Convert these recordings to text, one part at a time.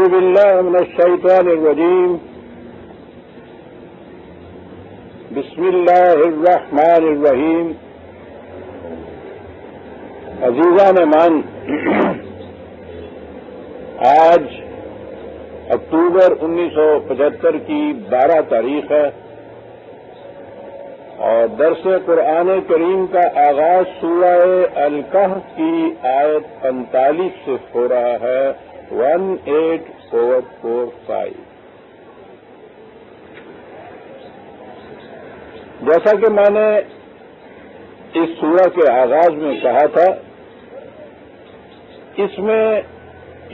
بالله من الشيطان الرجيم بسم الله الرحمن الرحیم. عزیزان مان، آج اکتوبر 1975 کی 12 تاریخ ہے اور درس قرآن کریم کا آغاز سورہ الکہف کی آیت 45 سے ہو رہا ہے. 18445. جیسا کہ میں نے اس سورہ کے آغاز میں کہا تھا، اس میں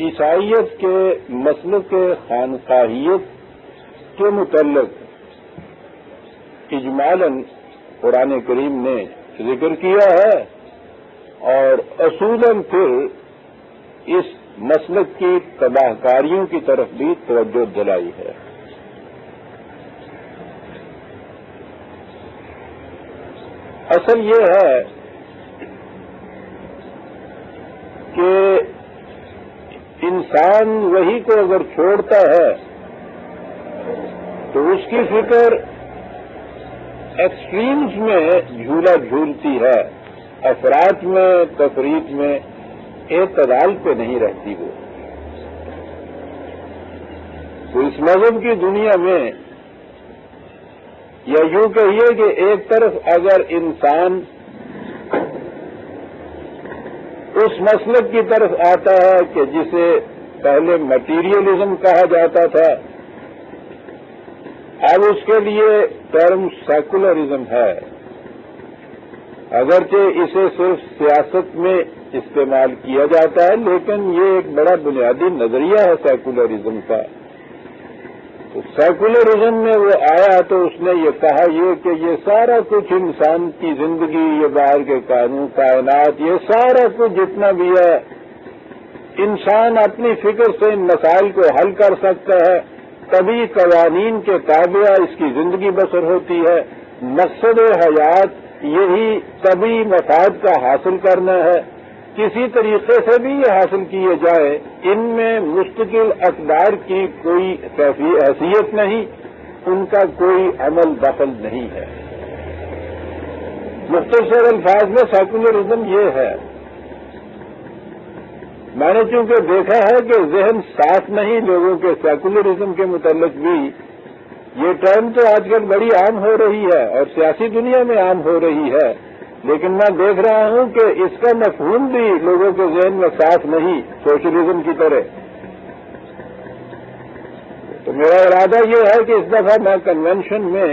عیسائیت کے مسلک خانقاہیت کے متعلق اجمالاً قرآن کریم نے ذکر کیا ہے اور اصولاً پھر اس مسلک کی تباہ کاریوں کی طرف بھی توجہ دلائی ہے. اصل یہ ہے کہ انسان وحی کو اگر چھوڑتا ہے تو اس کی فکر ایکسٹریمز میں جھولا جھولتی ہے، افراد میں، تفریق میں، اعتدال پہ نہیں رہتی. وہ تو اس مذہب کی دنیا میں، یا یوں کہیے کہ ایک طرف اگر انسان اس مسلک کی طرف آتا ہے کہ جسے پہلے مٹیریلزم کہا جاتا تھا، اب اس کے لیے ٹرم سیکولرزم ہے، اگرچہ اسے صرف سیاست میں استعمال کیا جاتا ہے، لیکن یہ ایک بڑا بنیادی نظریہ ہے سیکولرزم کا. تو سیکولرزم میں وہ آیا تو اس نے یہ کہا کہ یہ سارا کچھ انسان کی زندگی، یہ باہر کے قانون، کائنات، یہ سارا کچھ جتنا بھی ہے، انسان اپنی فکر سے ان مسائل کو حل کر سکتا ہے. تبھی قوانین کے تابع اس کی زندگی بسر ہوتی ہے. مقصد حیات یہی طبی مفاد کا حاصل کرنا ہے. کسی طریقے سے بھی یہ حاصل کیے جائے، ان میں مستقل اقدار کی کوئی حیثیت نہیں، ان کا کوئی عمل دخل نہیں ہے. مختصر الفاظ میں سیکولرزم یہ ہے. میں نے چونکہ دیکھا ہے کہ ذہن صاف نہیں لوگوں کے سیکولرزم کے متعلق بھی، یہ ٹرم تو آج کل بڑی عام ہو رہی ہے اور سیاسی دنیا میں عام ہو رہی ہے، لیکن میں دیکھ رہا ہوں کہ اس کا مفہوم بھی لوگوں کے ذہن میں صاف نہیں، سوشلزم کی طرح. تو میرا ارادہ یہ ہے کہ اس دفعہ میں کنونشن میں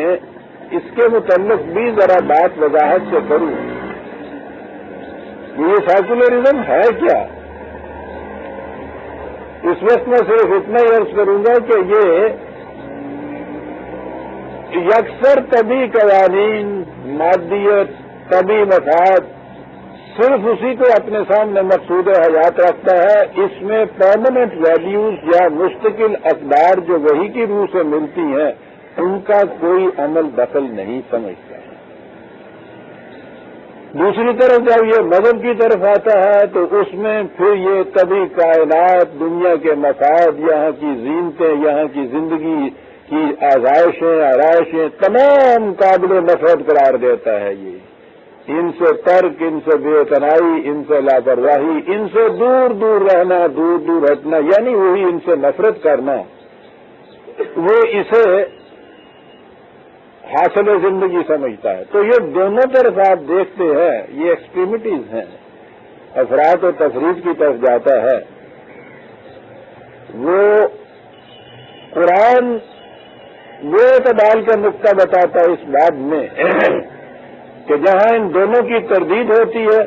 اس کے متعلق بھی ذرا بات وضاحت سے کروں. یہ سیکولرزم ہے کیا؟ اس وقت میں صرف اتنا ہی عرض کروں گا کہ یہ یکسر طبی قوانین، مادیت، طبی مفاد، صرف اسی کو اپنے سامنے مقصود حیات رکھتا ہے. اس میں پرماننٹ ویلیوز یا مستقل اقدار جو وحی کی روح سے ملتی ہیں، ان کا کوئی عمل دخل نہیں سمجھتا ہے. دوسری طرف جب یہ مذہب کی طرف آتا ہے تو اس میں پھر یہ طبی کائنات، دنیا کے مفاد، یہاں کی زینتیں، یہاں کی زندگی کی آزائشیں، آرائشیں تمام قابل نفرت قرار دیتا ہے. یہ ان سے ترک، ان سے بے اعتنائی، ان سے لاپرواہی، ان سے دور دور رہنا، دور دور ہٹنا، یعنی وہی ان سے نفرت کرنا، وہ اسے حاصل زندگی سمجھتا ہے. تو یہ دونوں طرف آپ دیکھتے ہیں، یہ ایکسٹریمٹیز ہیں، افراد و تفریق کی طرف جاتا ہے. وہ قرآن وہ اعتدال کا نقطہ بتاتا ہے اس بات میں کہ جہاں ان دونوں کی تردید ہوتی ہے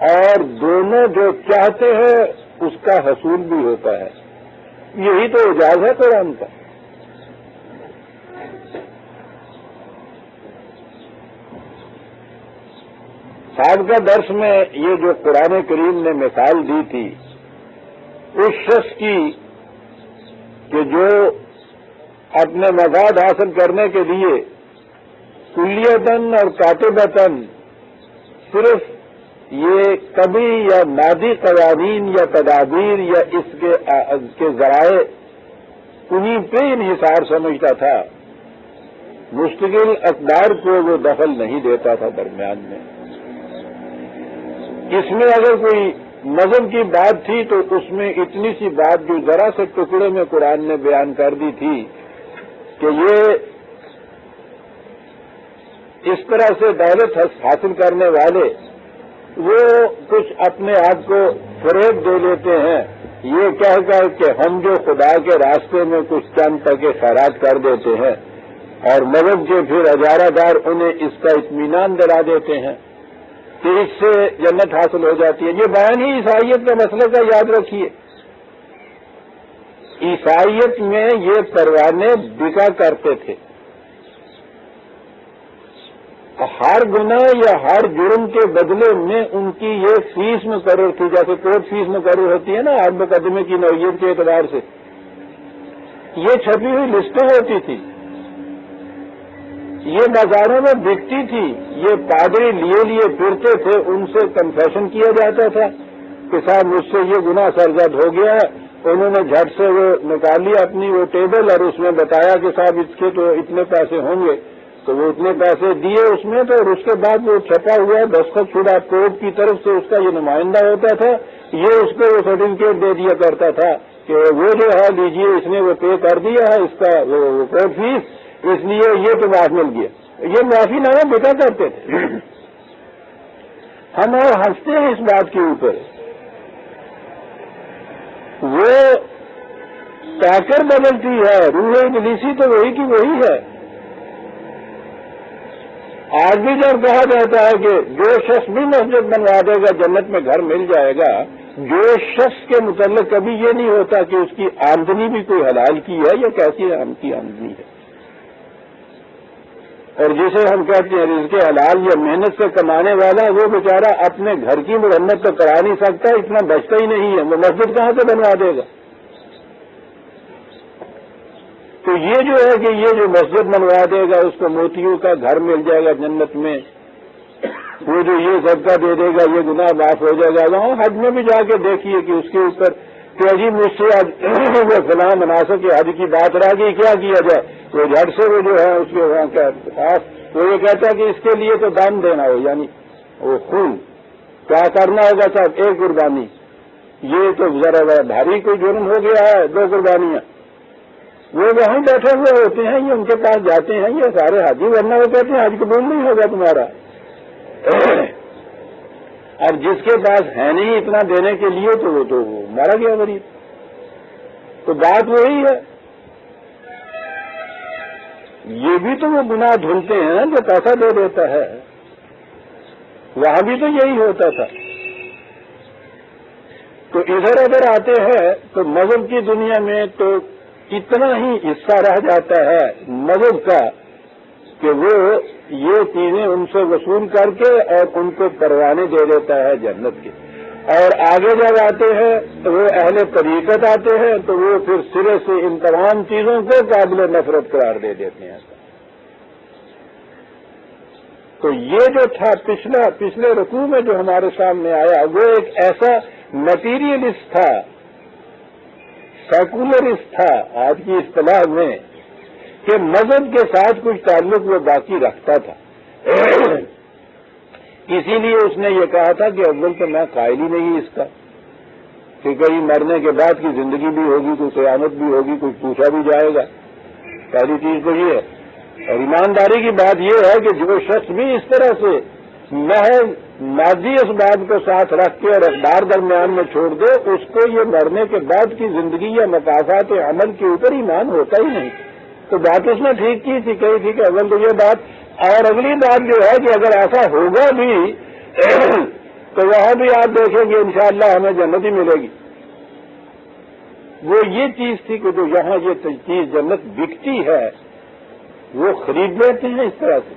اور دونوں جو چاہتے ہیں اس کا حصول بھی ہوتا ہے. یہی تو اعجاز ہے قرآن کا. سابقہ درس میں یہ جو قرآن کریم نے مثال دی تھی اس شخص کی کہ جو اپنے مفاد حاصل کرنے کے لیے کلیتاً اور کاتبتاً صرف یہ کبھی یا مادی قوانین یا تدابیر یا اس کے ذرائع انہیں پہ انحصار سمجھتا تھا، مستقل اقدار کو وہ دخل نہیں دیتا تھا درمیان میں۔ اس میں اگر کوئی مذہب کی بات تھی تو اس میں اتنی سی بات جو ذرا سے ٹکڑے میں قرآن نے بیان کر دی تھی کہ یہ اس طرح سے دولت حاصل کرنے والے وہ کچھ اپنے آپ کو فریب دے لیتے ہیں یہ کہہ کر کہ ہم جو خدا کے راستے میں کچھ چند تک خیرات کر دیتے ہیں اور مذہب کے پھر ہزارہ دار انہیں اس کا اطمینان دلا دیتے ہیں کہ اس سے جنت حاصل ہو جاتی ہے۔ یہ بیان ہی عیسائیت کا مسئلہ کا یاد رکھیے۔ عیسائیت میں یہ پروانے بکا کرتے تھے، ہر گناہ یا ہر جرم کے بدلے میں ان کی یہ فیس مقرر تھی، جیسے کورٹ فیس مقرر ہوتی ہے نا ہر مقدمے کی نوعیت کے اعتبار سے، یہ چھپی ہوئی لسٹیں ہوتی تھی، یہ بازاروں میں بکتی تھی، یہ پادری لیے پھرتے تھے، ان سے کنفیشن کیا جاتا تھا کہ صاحب مجھ سے یہ گناہ سرزد ہو گیا ہے، انہوں نے جھٹ سے وہ نکال لیا اپنی وہ ٹیبل اور اس میں بتایا کہ صاحب اس کے تو اتنے پیسے ہوں گے، تو وہ اتنے پیسے دیے اس میں تو، اور اس کے بعد وہ چھپا ہوا دستخط شدہ کورٹ کی طرف سے اس کا یہ نمائندہ ہوتا تھا، یہ اس کو وہ سرٹیفکیٹ دے دیا کرتا تھا کہ وہ جو ہے لیجیے اس نے وہ پے کر دیا ہے اس کا وہ کورٹ فیس، اس لیے یہ تو معاف مل گیا۔ یہ معافی نامہ بتا کرتے تھے۔ ہم اور ہنستے ہیں اس بات کے اوپر، وہ پیکر بدلتی ہے، روح ابلیسی تو وہی کی وہی ہے۔ آج بھی جب کہا جاتا ہے کہ جو شخص بھی مسجد بنوا دے گا جنت میں گھر مل جائے گا، جو شخص کے متعلق کبھی یہ نہیں ہوتا کہ اس کی آمدنی بھی کوئی حلال کی ہے یا کیسی ہم کی آمدنی ہے، اور جسے ہم کہتے ہیں رزق حلال یا محنت سے کمانے والا، وہ بیچارہ اپنے گھر کی مرمت تو کرا نہیں سکتا، اتنا بچتا ہی نہیں ہے، وہ مسجد کہاں سے بنوا دے گا؟ تو یہ جو ہے کہ یہ جو مسجد بنوا دے گا اس کو موتیوں کا گھر مل جائے گا جنت میں، وہ جو یہ صدقہ دے دے گا یہ گناہ معاف ہو جائے گا۔ وہاں حج میں بھی جا کے دیکھیے کہ اس کے اوپر کہ جی مجھ سے وہ فلاں مناسب کے حج کی بات رہ گئی، کیا کیا جائے؟ وہ جھٹ سے وہ جو ہے اس کے وہاں کا خاص وہ یہ کہتا ہے کہ اس کے لیے تو دم دینا ہو، یعنی وہ خون کیا کرنا ہوگا صاحب، ایک قربانی، یہ تو ذرا بھاری کوئی جرم ہو گیا ہے، 2 قربانیاں۔ وہ وہیں بیٹھے ہوئے ہوتے ہیں، یہ ان کے پاس جاتے ہیں یہ سارے حاجی، ورنہ وہ کہتے ہیں حج قبول نہیں ہوگا تمہارا۔ اب جس کے پاس ہے نہیں اتنا دینے کے لیے تو وہ تو مارا گیا غریب۔ تو بات وہی ہے، یہ بھی تو وہ گناہ دھلتے ہیں جو پیسہ دے دیتا ہے، وہاں بھی تو یہی ہوتا تھا۔ تو ادھر ادھر آتے ہیں تو مذہب کی دنیا میں تو اتنا ہی حصہ رہ جاتا ہے مذہب کا کہ وہ یہ چیزیں ان سے وصول کر کے اور ان کو پروانے دے دیتا ہے جنت کے، اور آگے جب آتے ہیں تو وہ اہل طریقت آتے ہیں تو وہ پھر سرے سے ان تمام چیزوں کو قابل نفرت قرار دے دیتے ہیں۔ تو یہ جو تھا پچھلے رکوع میں جو ہمارے سامنے آیا وہ ایک ایسا مٹیریلسٹ تھا، سیکولرسٹ تھا آج کی اصطلاح میں، کہ مذہب کے ساتھ کچھ تعلق وہ باقی رکھتا تھا۔ اسی لیے اس نے یہ کہا تھا کہ اول تو میں قائل ہی نہیں اس کا کہ کہیں مرنے کے بعد کی زندگی بھی ہوگی، کوئی قیامت بھی ہوگی، کوئی پوچھا بھی جائے گا۔ پہلی چیز تو یہ ہے، اور ایمانداری کی بات یہ ہے کہ جو شخص بھی اس طرح سے محض مادی اسباب کو ساتھ رکھ کے اور اقدار درمیان میں چھوڑ دے، اس کو یہ مرنے کے بعد کی زندگی یا مقاصد عمل کے اوپر ایمان ہوتا ہی نہیں۔ تو بات اس نے ٹھیک کی تھی، کہی تھی کہ اول تو یہ بات، اور اگلی بات جو ہے کہ اگر ایسا ہوگا بھی تو وہاں بھی آپ دیکھیں گے انشاءاللہ ہمیں جنت ہی ملے گی۔ وہ یہ چیز تھی کہ جو یہاں یہ چیز جنت بکتی ہے وہ خرید لیتے ہیں اس طرح سے،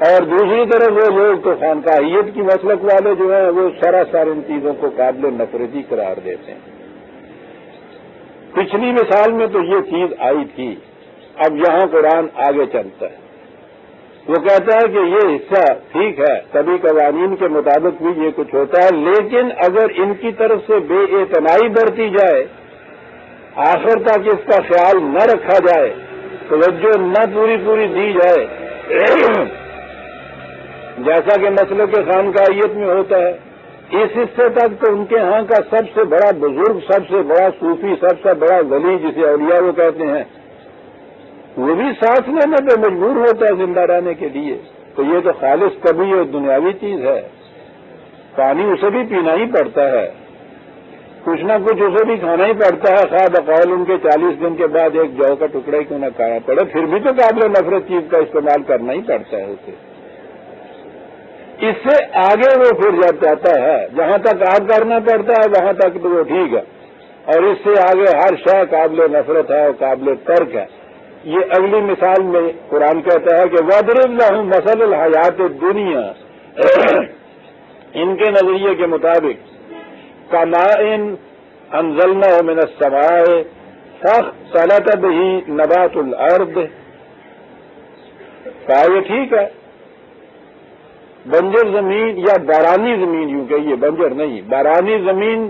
اور دوسری طرف وہ لوگ تو خانقاہیت کی مسلک والے جو ہیں وہ سراسر ان چیزوں کو قابل نفرتی قرار دیتے ہیں۔ پچھلی مثال میں تو یہ چیز آئی تھی، اب یہاں قرآن آگے چلتا ہے وہ کہتا ہے کہ یہ حصہ ٹھیک ہے، سبھی قوانین کے مطابق بھی یہ کچھ ہوتا ہے، لیکن اگر ان کی طرف سے بے اعتنائی برتی جائے، آخر تک اس کا خیال نہ رکھا جائے، توجہ نہ پوری دی جائے، جیسا کہ مسئلے کے خانقاہیت میں ہوتا ہے، اس حصے تک تو ان کے ہاں کا سب سے بڑا بزرگ، سب سے بڑا صوفی، سب سے بڑا ولی، جسے اولیاء وہ کہتے ہیں، وہ بھی سانس لینے پہ مجبور ہوتا ہے زندہ رہنے کے لیے. تو یہ تو خالص طبعی اور دنیاوی چیز ہے. پانی اسے بھی پینا ہی پڑتا ہے، کچھ نہ کچھ اسے بھی کھانا ہی پڑتا ہے، خواہ بقول ان کے 40 دن کے بعد ایک جو کا ٹکڑا ہی کیوں نہ کھانا پڑے، پھر بھی تو قابل نفرت چیز کا استعمال کرنا ہی پڑتا ہے اسے. اس سے آگے وہ پھر جب جاتا ہے، جہاں تک آگ کرنا پڑتا ہے وہاں تک تو وہ ٹھیک ہے، اور اس سے آگے ہر شے قابل نفرت ہے اور قابل ترک ہے. یہ اگلی مثال میں قرآن کہتا ہے کہ وَاضْرِبْ لَهُم مَثَلَ الْحَيَاةِ الدُّنْيَا، ان کے نظریے کے مطابق كَمَاءٍ أَنزَلْنَاهُ مِنَ السَّمَاءِ فَاخْتَلَطَ بِهِ نَبَاتُ الْأَرْضِ. کہا یہ ٹھیک ہے، بنجر زمین یا بارانی زمین، یوں کہیے بنجر نہیں، بارانی زمین،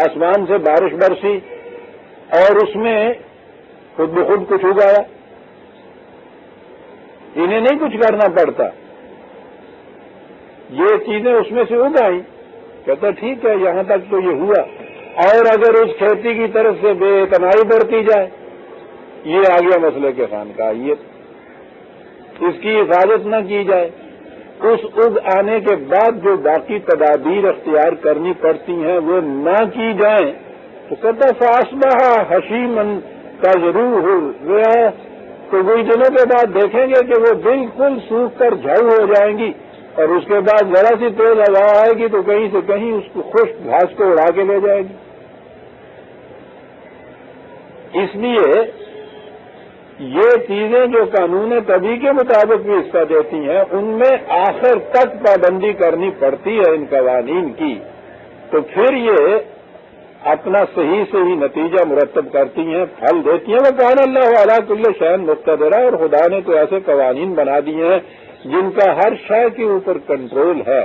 آسمان سے بارش برسی اور اس میں خود بخود کچھ اگایا، انہیں نہیں کچھ کرنا پڑتا، یہ چیزیں اس میں سے اگائیں. کہتا ٹھیک ہے، یہاں تک تو یہ ہوا، اور اگر اس کھیتی کی طرف سے بے اعتنائی برتی جائے، یہ آ گیا مسئلے کے خانقاہیت، اس کی حفاظت نہ کی جائے، اس اگ آنے کے بعد جو باقی تدابیر اختیار کرنی پڑتی ہیں وہ نہ کی جائیں، تو کہتا فَأَصْبَحَ حَشِيمًا تَذْرُوهُ الرِّيَاحُ، تو کچھ دنوں کے بعد دیکھیں گے کہ وہ بالکل سوکھ کر جھاؤ ہو جائیں گی، اور اس کے بعد ذرا سی تیز ہوا آئے گی تو کہیں سے کہیں اس کو خشک گھاس کو اڑا کے لے جائے گی. اس لیے یہ چیزیں جو قانون طبی کے مطابق بھی حصہ دیتی ہیں، ان میں آخر تک پابندی کرنی پڑتی ہے ان قوانین کی، تو پھر یہ اپنا صحیح نتیجہ مرتب کرتی ہیں، پھل دیتی ہیں. وَكَانَ اللَّهُ عَلَىٰ كُلِّ شَيْءٍ مُقْتَدِرًا، اور خدا نے تو ایسے قوانین بنا دیے ہیں جن کا ہر شے کے اوپر کنٹرول ہے.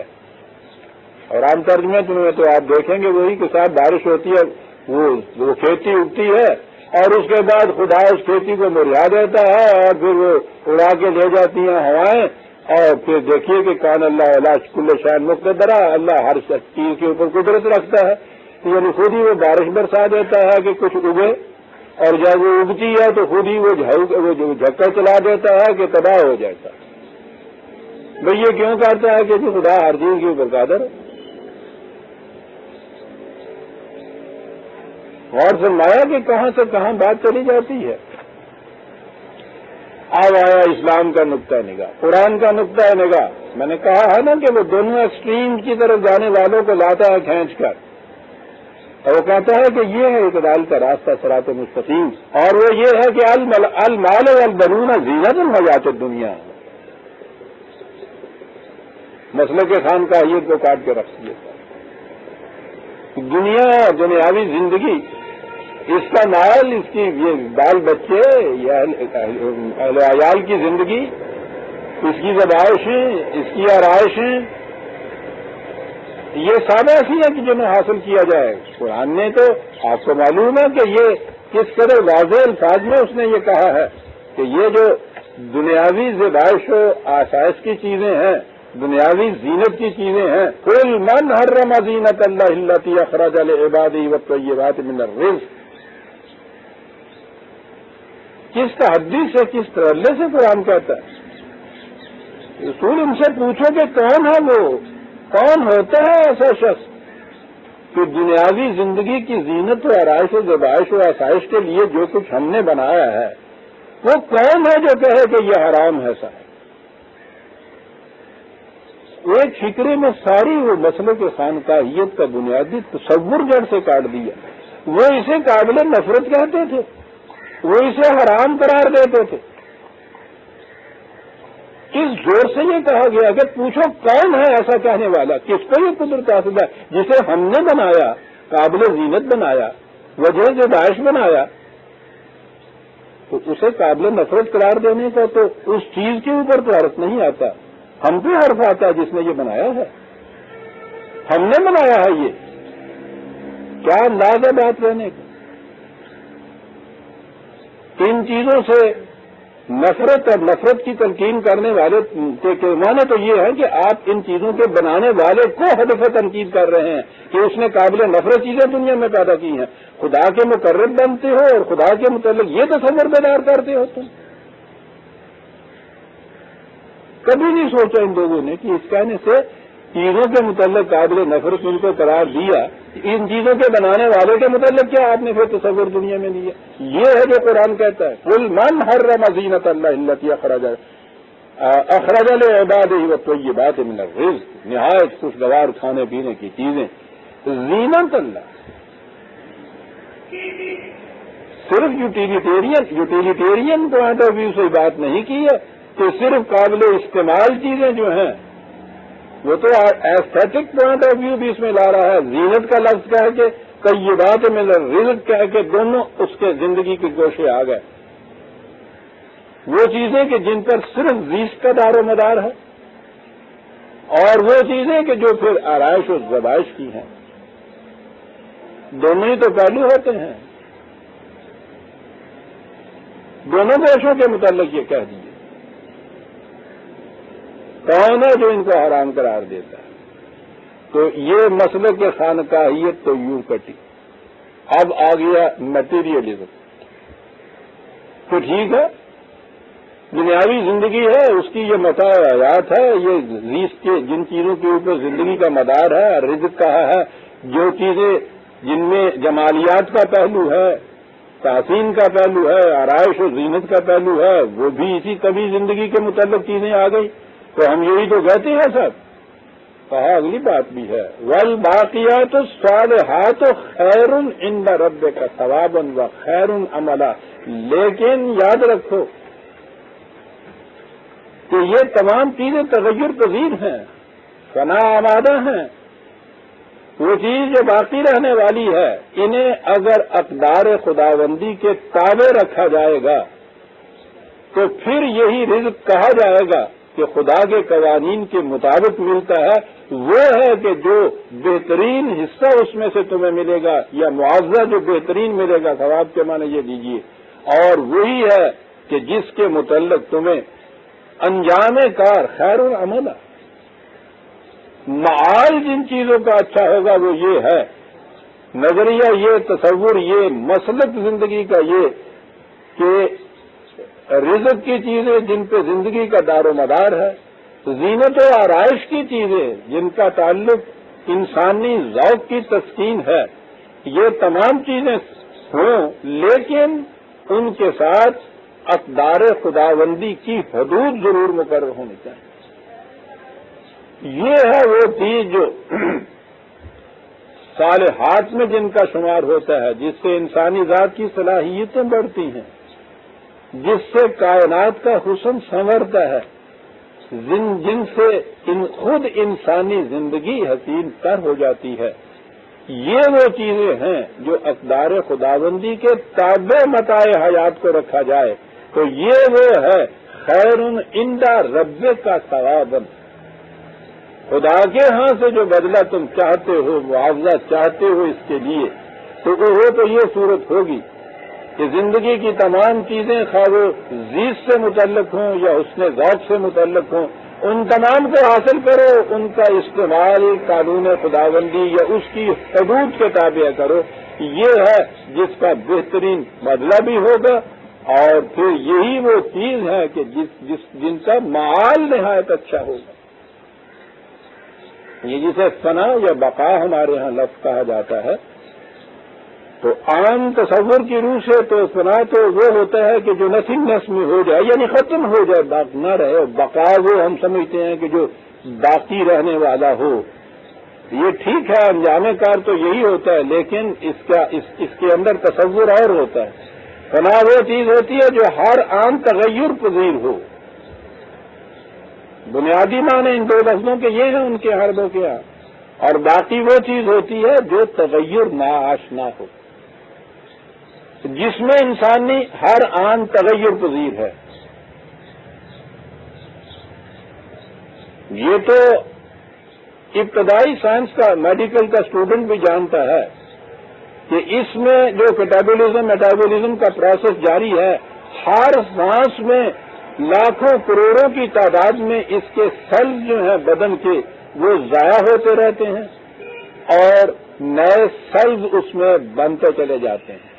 اور عام ترجمے میں تو آپ دیکھیں گے وہی کہ صاحب بارش ہوتی ہے، وہ کھیتی اگتی ہے، اور اس کے بعد خدا اس کھیتی کو مرجھا دیتا ہے اور پھر وہ اڑا کے لے جاتی ہیں ہوائیں، اور پھر دیکھیے کہ کان اللہ علیٰ کل شیء مقتدر، اللہ ہر چیز کے اوپر قدرت رکھتا ہے، یعنی خود ہی وہ بارش برسا دیتا ہے کہ کچھ اگے، اور جب وہ اگتی ہے تو خود ہی وہ جھکا چلا دیتا ہے کہ تباہ ہو جاتا ہے. بھئی یہ کیوں کرتا ہے کہ جی خدا ہر چیز کے اوپر قادر ہے. اور فرمایا کہ کہاں سے کہاں بات چلی جاتی ہے. اب آیا اسلام کا نقطہ نگاہ، قرآن کا نقطہ نگاہ. میں نے کہا ہے نا کہ وہ دونوں ایکسٹریم کی طرف جانے والوں کو لاتا ہے کھینچ کر، اور وہ کہتا ہے کہ یہ ہے اعتدال کا راستہ، صراط مستقیم، اور وہ یہ ہے کہ المال والبنون زینت الحیات الدنیا. مسئلے کے خانقاہیت کو کاٹ کے رکھ دیا. دنیا دنیاوی زندگی، اس کا مال، اس کی یہ بال بچے یا اہل عیال کی زندگی، اس کی زبائشیں، اس کی آرائشیں، یہ سب ایسی ہیں کہ جنہیں حاصل کیا جائے. قرآن نے تو آپ کو معلوم ہے کہ یہ کس قدر واضح الفاظ میں اس نے یہ کہا ہے کہ یہ جو دنیاوی زبائش و آسائش کی چیزیں ہیں، دنیاوی زینت کی چیزیں ہیں، قُلْ مَنْ حَرَّمَ زِینَةَ اللَّهِ الَّتِي أَخْرَجَ لِعِبَادِهِ وَالطَّیِّبَاتِ مِنَ الرِّزْقِ. کس تحدی سے، کس ترلے سے قرآن کہتا ہے. رسول ان سے پوچھو کہ کون ہے وہ، کون ہوتا ہے ایسا شخص کہ دنیاوی زندگی کی زینت و آرائش و زبائش و آسائش کے لیے جو کچھ ہم نے بنایا ہے، وہ کون ہے جو کہے کہ یہ حرام ہے. صاحب ایک فکرے میں ساری وہ مسئلے کے خانقاہیت کا بنیادی تصور جڑ سے کاٹ دیا. وہ اسے قابل نفرت کہتے تھے، وہ اسے حرام قرار دیتے تھے. کس زور سے یہ کہا گیا کہ پوچھو کون ہے ایسا کہنے والا، کس کو یہ قدرت حاصل ہے جسے ہم نے بنایا، قابل زینت بنایا، وجہ زبائش بنایا. تو اسے قابل نفرت قرار دینے کا تو اس چیز کے اوپر تو حرف نہیں آتا، ہم پہ حرف آتا ہے جس نے یہ بنایا ہے، ہم نے بنایا ہے۔ یہ کیا انداز ہے بات رہنے کا؟ ان چیزوں سے نفرت اور نفرت کی تلقین کرنے والے کے معنی تو یہ ہے کہ آپ ان چیزوں کے بنانے والے کو ہدف تنقید کر رہے ہیں کہ اس نے قابل نفرت چیزیں دنیا میں پیدا کی ہیں، خدا کے مقرب بنتے ہو اور خدا کے متعلق یہ تصور بیدار کرتے ہو تم۔ کبھی نہیں سوچا ان لوگوں نے کہ اس کہنے سے چیزوں کے متعلق قابل نفرت ان کو قرار دیا، ان چیزوں کے بنانے والے کے متعلق کیا آپ نے پھر تصور دنیا میں لیا؟ یہ ہے جو قرآن کہتا ہے قل من حرم زینت اللہ التی اخرج لعبادہ والطیبات من الرزق، نہایت خوشگوار کھانے پینے کی چیزیں، زینت اللہ۔ صرف یوٹیلیٹیرین پوائنٹ آف ویو سے بات نہیں کی ہے کہ صرف قابل استعمال چیزیں جو ہیں وہ تو ایستھیٹک پوائنٹ آف ویو بھی اس میں لا رہا ہے، زینت کا لفظ کہہ کے طیبات من الرزق کہہ کے دونوں اس کے زندگی کے گوشے آ گئے، وہ چیزیں کہ جن پر صرف زیست کا دار و مدار ہے، اور وہ چیزیں کہ جو پھر آرائش و زبائش کی ہیں، دونوں ہی تو پہلو ہوتے ہیں۔ دونوں گوشوں کے متعلق یہ کہہ دیجیے کون ہے جو ان کو حرام قرار دیتا ہے؟ تو یہ مسئلہ کے خانقاہیت تو یوں کٹی۔ اب آ گیا میٹیریلزم، تو ٹھیک ہے دنیاوی زندگی ہے، اس کی یہ متاع حیات ہے، یہ رزق کے جن چیزوں کے اوپر زندگی کا مدار ہے، رزق کہا ہے، جو چیزیں جن میں جمالیات کا پہلو ہے، تحسین کا پہلو ہے، آرائش و زینت کا پہلو ہے، وہ بھی اسی طبی زندگی کے متعلق چیزیں آ گئی، تو ہم یہی تو کہتے ہیں سب۔ کہا اگلی بات بھی ہے والباقیات الصالحات خیر عند ربک ثوابا وخیر عملا، لیکن یاد رکھو کہ یہ تمام چیزیں تغیر پذیر ہیں، فنا آمادہ ہیں، وہ چیز جو باقی رہنے والی ہے انہیں اگر اقدار خداوندی کے تابع رکھا جائے گا تو پھر یہی رزق کہا جائے گا کہ خدا کے قوانین کے مطابق ملتا ہے، وہ ہے کہ جو بہترین حصہ اس میں سے تمہیں ملے گا یا معاوضہ جو بہترین ملے گا، ثواب کے معنی یہ دیجیے، اور وہی ہے کہ جس کے متعلق تمہیں انجام کار خیر العمل، معال جن چیزوں کا اچھا ہوگا وہ یہ ہے، نظریہ یہ، تصور یہ، مسلک زندگی کا یہ کہ رزق کی چیزیں جن پہ زندگی کا دار و مدار ہے، زینت و آرائش کی چیزیں جن کا تعلق انسانی ذوق کی تسکین ہے، یہ تمام چیزیں ہوں، لیکن ان کے ساتھ اقدار خداوندی کی حدود ضرور مقرر ہونی چاہیے۔ یہ ہے وہ چیز جو صالحات میں جن کا شمار ہوتا ہے، جس سے انسانی ذات کی صلاحیتیں بڑھتی ہیں، جس سے کائنات کا حسن سنورتا ہے، جن سے خود انسانی زندگی حسین تر ہو جاتی ہے، یہ وہ چیزیں ہیں جو اقدار خداوندی کے تابع متاع حیات کو رکھا جائے تو یہ وہ ہے خیر عند ربک کا ثواب، خدا کے ہاں سے جو بدلہ تم چاہتے ہو، معاوضہ چاہتے ہو اس کے لیے، تو وہ تو یہ صورت ہوگی کہ زندگی کی تمام چیزیں خواہ وہ زیست سے متعلق ہوں یا حسن ذوق سے متعلق ہوں، ان تمام کو حاصل کرو، ان کا استعمال قانون خداوندی یا اس کی حدود کے تابع کرو، یہ ہے جس کا بہترین بدلہ بھی ہوگا، اور پھر یہی وہ چیز ہے کہ جن کا معال نہایت اچھا ہوگا۔ یہ جسے فنا یا بقا ہمارے ہاں لفظ کہا جاتا ہے، تو عام تصور کی روح سے تو فنا تو وہ ہوتا ہے کہ جو نتھنگنیس میں ہو جائے، یعنی ختم ہو جائے، باقی نہ رہے، بقا وہ ہم سمجھتے ہیں کہ جو باقی رہنے والا ہو۔ یہ ٹھیک ہے، انجام کار تو یہی ہوتا ہے، لیکن اس کے اندر تصور اور ہوتا ہے۔ فنا وہ چیز ہوتی ہے جو ہر عام تغیر پذیر ہو، بنیادی معنی ان دو لفظوں کے یہ ہیں ان کے ہر دو کے ہاں، اور باقی وہ چیز ہوتی ہے جو تغیر ناآشنا ہو۔ جس میں انسانی ہر آن تغیر پذیر ہے. یہ تو ابتدائی سائنس کا میڈیکل کا اسٹوڈنٹ بھی جانتا ہے کہ اس میں جو میٹابولزم کا پروسیس جاری ہے، ہر سانس میں لاکھوں کروڑوں کی تعداد میں اس کے سیلز جو ہیں بدن کے وہ ضائع ہوتے رہتے ہیں اور نئے سیلز اس میں بنتے چلے جاتے ہیں.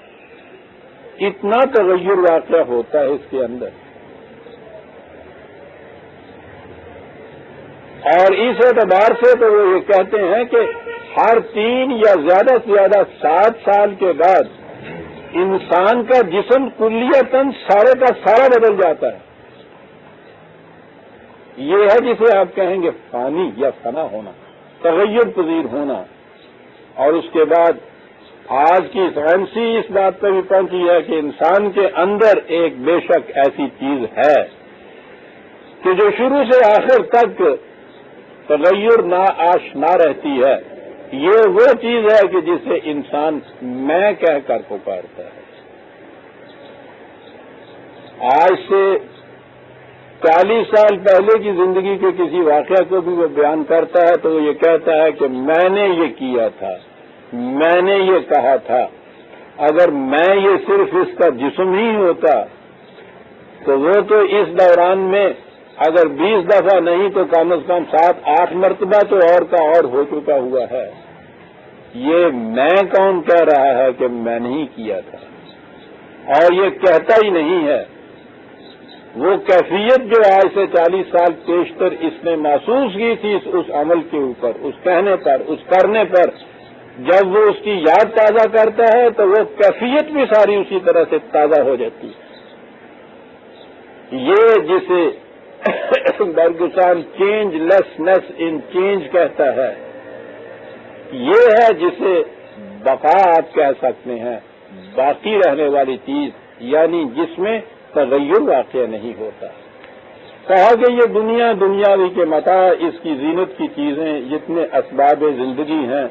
اتنا تغیر واقع ہوتا ہے اس کے اندر. اور اس اعتبار سے تو وہ یہ کہتے ہیں کہ ہر 3 یا زیادہ سے زیادہ 7 سال کے بعد انسان کا جسم کلیتاً سارے کا سارا بدل جاتا ہے. یہ ہے جسے آپ کہیں گے فانی یا فنا ہونا، تغیر پذیر ہونا. اور اس کے بعد آج کی سائنسی اس بات پہ بھی پہنچی ہے کہ انسان کے اندر ایک بے شک ایسی چیز ہے کہ جو شروع سے آخر تک تغیر ناآشنا رہتی ہے. یہ وہ چیز ہے کہ جسے انسان میں کہہ کر پکارتا ہے. آج سے 40 سال پہلے کی زندگی کے کسی واقعہ کو بھی وہ بیان کرتا ہے تو وہ یہ کہتا ہے کہ میں نے یہ کیا تھا، میں نے یہ کہا تھا. اگر میں یہ صرف اس کا جسم ہی ہوتا تو وہ تو اس دوران میں اگر 20 دفعہ نہیں تو کم از کم 7-8 مرتبہ تو اور کا اور ہو چکا ہوا ہے. یہ میں کون کہہ رہا ہے کہ میں نہیں کیا تھا؟ اور یہ کہتا ہی نہیں ہے. وہ کیفیت جو آج سے 40 سال پیشتر اس نے محسوس کی تھی اس عمل کے اوپر، اس کہنے پر، اس کرنے پر، جب وہ اس کی یاد تازہ کرتا ہے تو وہ کیفیت بھی ساری اسی طرح سے تازہ ہو جاتی ہے. یہ جسے برگسان چینج لیسنس ان چینج کہتا ہے، یہ ہے جسے بقا آپ کہہ سکتے ہیں، باقی رہنے والی چیز، یعنی جس میں تغیر واقع نہیں ہوتا. کہا کہ یہ دنیاوی کے متاع، اس کی زینت کی چیزیں، جتنے اسباب زندگی ہیں،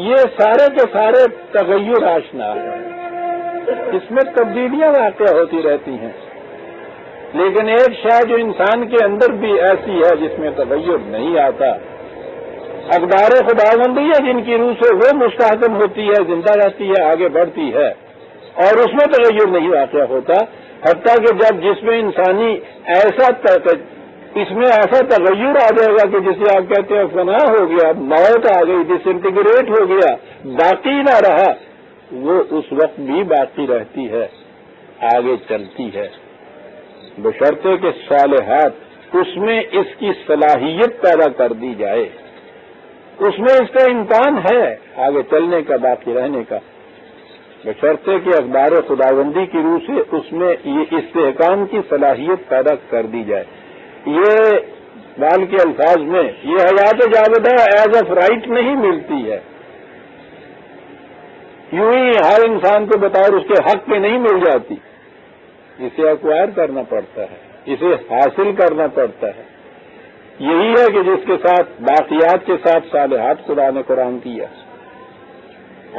یہ سارے کے سارے تغیر آشنا ہیں. اس میں تبدیلیاں واقع ہوتی رہتی ہیں. لیکن ایک شے جو انسان کے اندر بھی ایسی ہے جس میں تغیر نہیں آتا، اقدار خداوندی ہے جن کی روح سے وہ مستحکم ہوتی ہے، زندہ رہتی ہے، آگے بڑھتی ہے، اور اس میں تغیر نہیں واقع ہوتا. حتیٰ کہ جب جس میں انسانی اس میں ایسا تغیر آ جائے گا کہ جسے آپ کہتے ہیں فنا ہو گیا، موت آ گئی، ڈس انٹیگریٹ ہو گیا، باقی نہ رہا، وہ اس وقت بھی باقی رہتی ہے، آگے چلتی ہے، بشرطے کہ صالحات اس میں اس کی صلاحیت پیدا کر دی جائے. اس میں اس کا امکان ہے آگے چلنے کا، باقی رہنے کا، بشرطے کہ اقدار خداوندی کی روح سے اس میں یہ استحکام کی صلاحیت پیدا کر دی جائے. یہ بال کے الفاظ میں یہ حیات جاودہ ایز آف رائٹ نہیں ملتی ہے، یوں ہی ہر انسان کو بطور اس کے حق پہ نہیں مل جاتی. اسے ایکوائر کرنا پڑتا ہے، اسے حاصل کرنا پڑتا ہے. یہی ہے کہ جس کے ساتھ باقیات کے ساتھ صالحات خدا نے قرآن کیا،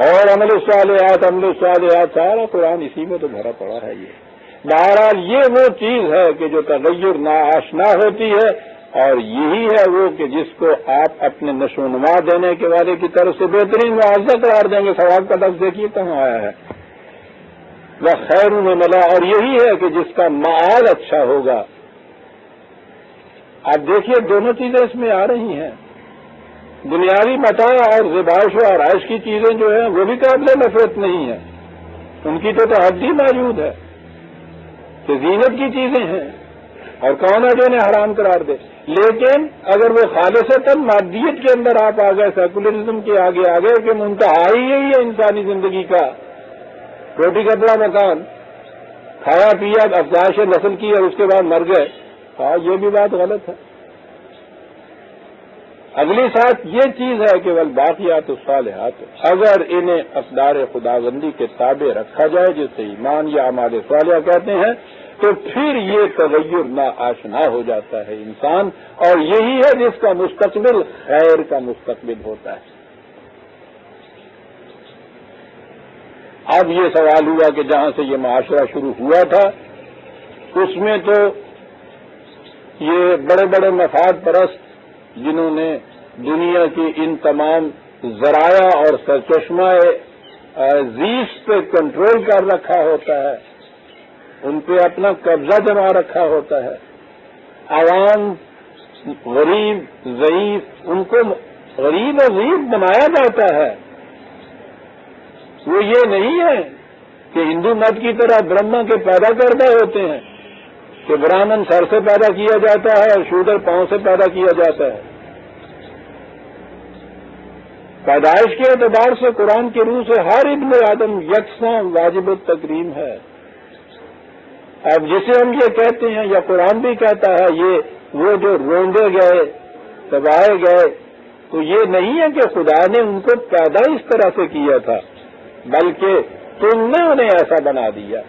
اور عمل الصالحات سارا قرآن اسی میں تو بھرا پڑا ہے. یہ بہرحال یہ وہ چیز ہے کہ جو تغیر ناآشنا ہوتی ہے، اور یہی ہے وہ کہ جس کو آپ اپنے نشو و نما دینے کے والے کی طرف سے بہترین معاوضہ قرار دیں گے. ثواب کا لفظ دیکھیے کہاں آیا ہے، وہ خیر ملا، اور یہی ہے کہ جس کا معال اچھا ہوگا. آپ دیکھیے دونوں چیزیں اس میں آ رہی ہیں. دنیاوی متاع اور زیبائش و آرائش کی چیزیں جو ہیں وہ بھی قابل نفرت نہیں ہیں، ان کی تو حد ہی موجود ہے کہ زینت کی چیزیں ہیں، اور کون ہے جو انہیں حرام قرار دے. لیکن اگر وہ خالصتاً مادیت کے اندر آپ آ گئے، سیکولرزم کے آگے آ گئے کہ منتہا ہی یہی ہے انسانی زندگی کا، روٹی کپڑا مکان، کھایا پیا، افزائش نسل کی، اور اس کے بعد مر گئے. ہاں یہ بھی بات غلط ہے. اگلی ساتھ یہ چیز ہے کہ والباقیات الصالحات، اگر انہیں اقدار خداوندی کے تابع رکھا جائے جسے ایمان یا اعمال صالحہ کہتے ہیں، تو پھر یہ تغیر ناآشنا ہو جاتا ہے انسان، اور یہی ہے جس کا مستقبل خیر کا مستقبل ہوتا ہے. اب یہ سوال ہوا کہ جہاں سے یہ معاشرہ شروع ہوا تھا اس میں تو یہ بڑے بڑے مفاد پرست جنہوں نے دنیا کی ان تمام ذرائع اور سرچشمہ زیست پہ کنٹرول کر رکھا ہوتا ہے، ان پہ اپنا قبضہ جما رکھا ہوتا ہے، عوام غریب ضعیف ان کو غریب اور ضعیف بنایا جاتا ہے۔ وہ یہ نہیں ہے کہ ہندو مت کی طرح برہما کے پیدا کردہ ہوتے ہیں کہ برہمن سر سے پیدا کیا جاتا ہے اور شودر پاؤں سے پیدا کیا جاتا ہے۔ پیدائش کے اعتبار سے قرآن کی روح سے ہر ابن آدم یکساں واجب التکریم ہے۔ اب جسے ہم یہ کہتے ہیں یا قرآن بھی کہتا ہے یہ وہ جو رونڈے گئے دبائے گئے، تو یہ نہیں ہے کہ خدا نے ان کو پیدا اس طرح سے کیا تھا، بلکہ تم نے انہیں ایسا بنا دیا۔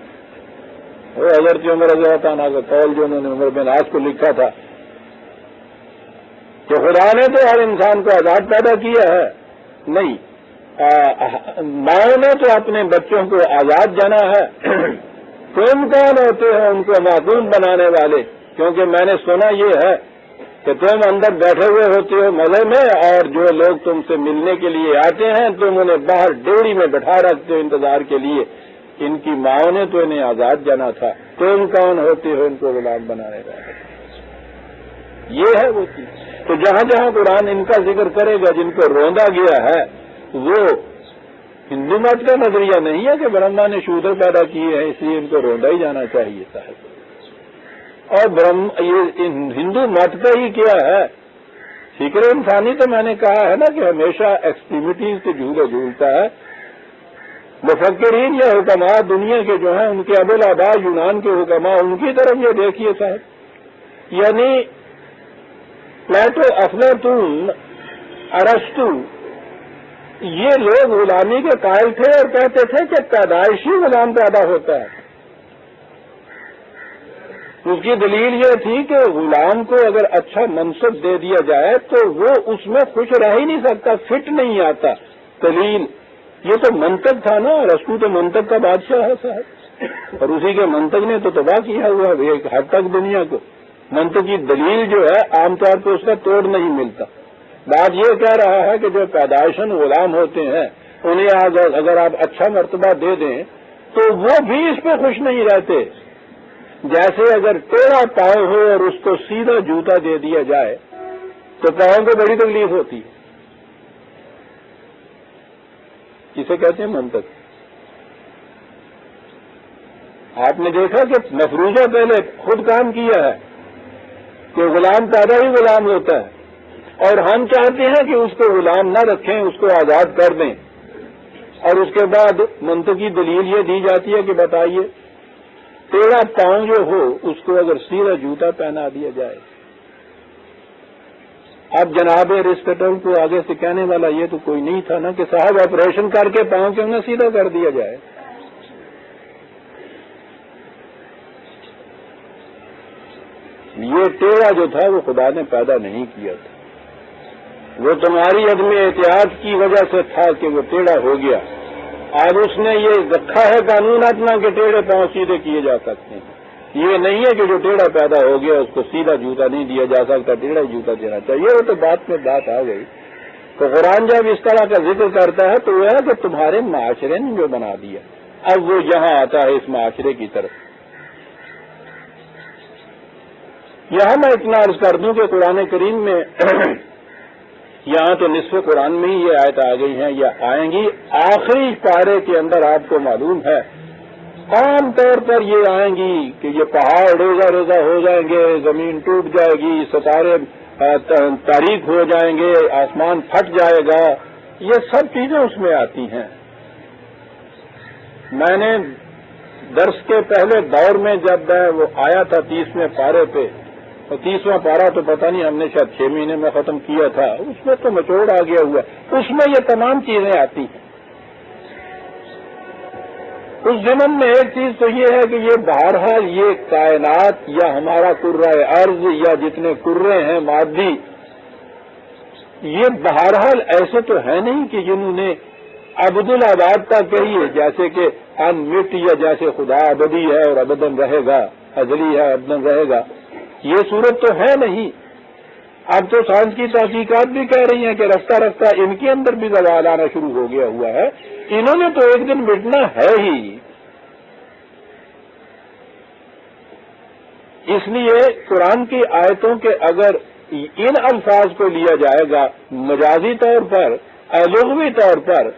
وہ حضرت عمر رضی اللہ عنہ کا قول جو انہوں نے عمر بن عاص کو لکھا تھا کہ خدا نے تو ہر انسان کو آزاد پیدا کیا ہے، نہیں، ماؤں نے تو اپنے بچوں کو آزاد جانا ہے۔ تم کون ہوتے ہیں ان کو معصوم بنانے والے؟ کیونکہ میں نے سنا یہ ہے کہ تم اندر بیٹھے ہوئے ہوتے ہو مزے میں، اور جو لوگ تم سے ملنے کے لیے آتے ہیں تم انہیں باہر ڈیوڑی میں بٹھا رکھتے ہو انتظار کے لیے۔ ان کی ماؤں نے تو انہیں آزاد جانا تھا، تم کون ہوتے ہو ان کو غلام بنانے والے؟ یہ ہے وہ چیز۔ تو جہاں جہاں قرآن ان کا ذکر کرے گا جن کو روندا گیا ہے، وہ ہندو مت کا نظریہ نہیں ہے کہ برہما نے شودر پیدا کیے ہیں اس لیے ان کو روندا ہی جانا چاہیے صاحب۔ اور یہ ہندو مت کا ہی کیا ہے، فکر انسانی تو میں نے کہا ہے نا کہ ہمیشہ ایکسٹریمٹیز کے جھولے جھولتا ہے۔ مفکرین یا حکماء دنیا کے جو ہیں ان کے ابوالآباء یونان کے حکماء، ان کی طرف یہ دیکھیے صاحب، یعنی پلیٹو، افلاطون، ارسطو، یہ لوگ غلامی کے قائل تھے اور کہتے تھے کہ پیدائشی غلام پیدا ہوتا ہے۔ اس کی دلیل یہ تھی کہ غلام کو اگر اچھا منصب دے دیا جائے تو وہ اس میں خوش رہ ہی نہیں سکتا، فٹ نہیں آتا۔ دلیل یہ تو منطق تھا نا، ارسطو تو منطق کا بادشاہ ہے صاحب، اور اسی کے منطق نے تو تباہ کیا ہوا ہے ایک حد تک دنیا کو۔ منطق کی دلیل جو ہے عام طور پہ اس کا توڑ نہیں ملتا۔ بات یہ کہہ رہا ہے کہ جو پیدائشاً غلام ہوتے ہیں انہیں اگر آپ اچھا مرتبہ دے دیں تو وہ بھی اس پہ خوش نہیں رہتے۔ جیسے اگر ٹیڑھا پاؤں ہو اور اس کو سیدھا جوتا دے دیا جائے تو پاؤں کو بڑی تکلیف ہوتی ہے۔ کسے کہتے ہیں منطق۔ آپ نے دیکھا کہ مفروضہ پہلے خود کام کیا ہے کہ غلام پیدا ہی غلام ہوتا ہے، اور ہم چاہتے ہیں کہ اس کو غلام نہ رکھیں، اس کو آزاد کر دیں، اور اس کے بعد منطقی دلیل یہ دی جاتی ہے کہ بتائیے ٹیڑھا پاؤں جو ہو اس کو اگر سیدھا جوتا پہنا دیا جائے۔ اب جناب ایرسٹاٹل کو آگے سے کہنے والا یہ تو کوئی نہیں تھا نا کہ صاحب آپریشن کر کے پاؤں کیوں نہ سیدھا کر دیا جائے۔ یہ ٹیڑھا جو تھا وہ خدا نے پیدا نہیں کیا تھا، وہ تمہاری عدم احتیاط کی وجہ سے تھا کہ وہ ٹیڑھا ہو گیا۔ اب اس نے یہ رکھا ہے قانون اپنا کہ ٹیڑھے پاؤں سیدھے کیے جا سکتے ہیں۔ یہ نہیں ہے کہ جو ٹیڑھا پیدا ہو گیا اس کو سیدھا جوتا نہیں دیا جا سکتا، ٹیڑھا جوتا دینا چاہیے۔ وہ تو بات میں بات آ گئی۔ تو قرآن جب اس طرح کا ذکر کرتا ہے تو وہ ہے کہ تمہارے معاشرے نے جو بنا دیا، اب وہ یہاں آتا ہے اس معاشرے کی طرف۔ یہاں میں اتنا عرض کر دوں کہ قرآن کریم میں یہاں تو نصف قرآن میں ہی یہ آیت آ گئی ہیں یا آئیں گی، آخری پارے کے اندر آپ کو معلوم ہے عام طور پر یہ آئیں گی کہ یہ پہاڑ روزہ روزہ ہو جائیں گے، زمین ٹوٹ جائے گی، ستارے تاریک ہو جائیں گے، آسمان پھٹ جائے گا، یہ سب چیزیں اس میں آتی ہیں۔ میں نے درس کے پہلے دور میں جب وہ آیا تھا 30ویں پارے پہ، اور 30واں پارا تو پتہ نہیں ہم نے شاید 6 مہینے میں ختم کیا تھا، اس میں تو نچوڑ آ گیا ہوا، اس میں یہ تمام چیزیں آتی ہیں۔ اس ضمن میں ایک چیز تو یہ ہے کہ یہ بہرحال یہ کائنات یا ہمارا کرۂ ارض یا جتنے کرے ہیں مادی، یہ بہرحال ایسے تو ہے نہیں کہ جنہوں نے عبدالآباد کا کہیے، جیسے کہ ان مٹ، یا جیسے خدا ابدی ہے اور ابدن رہے گا، ازلی ہے ابدن رہے گا، یہ صورت تو ہے نہیں۔ اب تو سائنس کی تحقیقات بھی کہہ رہی ہیں کہ رفتہ رفتہ ان کے اندر بھی زوال آنا شروع ہو گیا ہوا ہے، انہوں نے تو ایک دن مٹنا ہے ہی۔ اس لیے قرآن کی آیتوں کے اگر ان الفاظ کو لیا جائے گا مجازی طور پر، لغوی طور پر،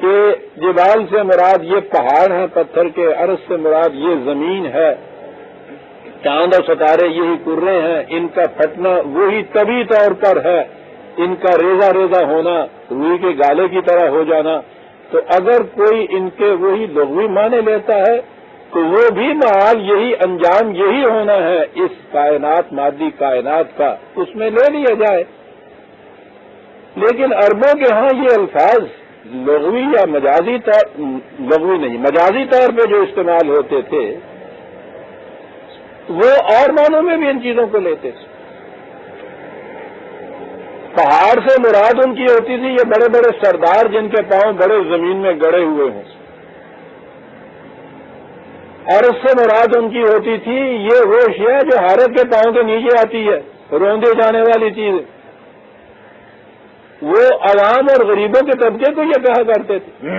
کہ جبال سے مراد یہ پہاڑ ہیں پتھر کے، عرض سے مراد یہ زمین ہے، چاند اور ستارے یہی کرے ہیں، ان کا پھٹنا وہی طبی طور پر ہے، ان کا ریزہ ریزہ ہونا روئی کے گالے کی طرح ہو جانا، تو اگر کوئی ان کے وہی لغوی معنی لیتا ہے تو وہ بھی معال یہی، انجام یہی ہونا ہے اس کائنات، مادی کائنات کا، اس میں لے لیا جائے۔ لیکن عربوں کے ہاں یہ الفاظ لغوی یا مجازی طور، لغوی نہیں، مجازی طور پہ جو استعمال ہوتے تھے وہ اور معنوں میں بھی ان چیزوں کو لیتے تھے۔ پہاڑ سے مراد ان کی ہوتی تھی یہ بڑے بڑے سردار جن کے پاؤں بڑے زمین میں گڑے ہوئے ہوں، اور اس سے مراد ان کی ہوتی تھی یہ وہ اشیاء جو حارت کے پاؤں کے نیچے آتی ہے، روندے جانے والی چیز۔ وہ عوام اور غریبوں کے طبقے کو یہ کہا کرتے تھے۔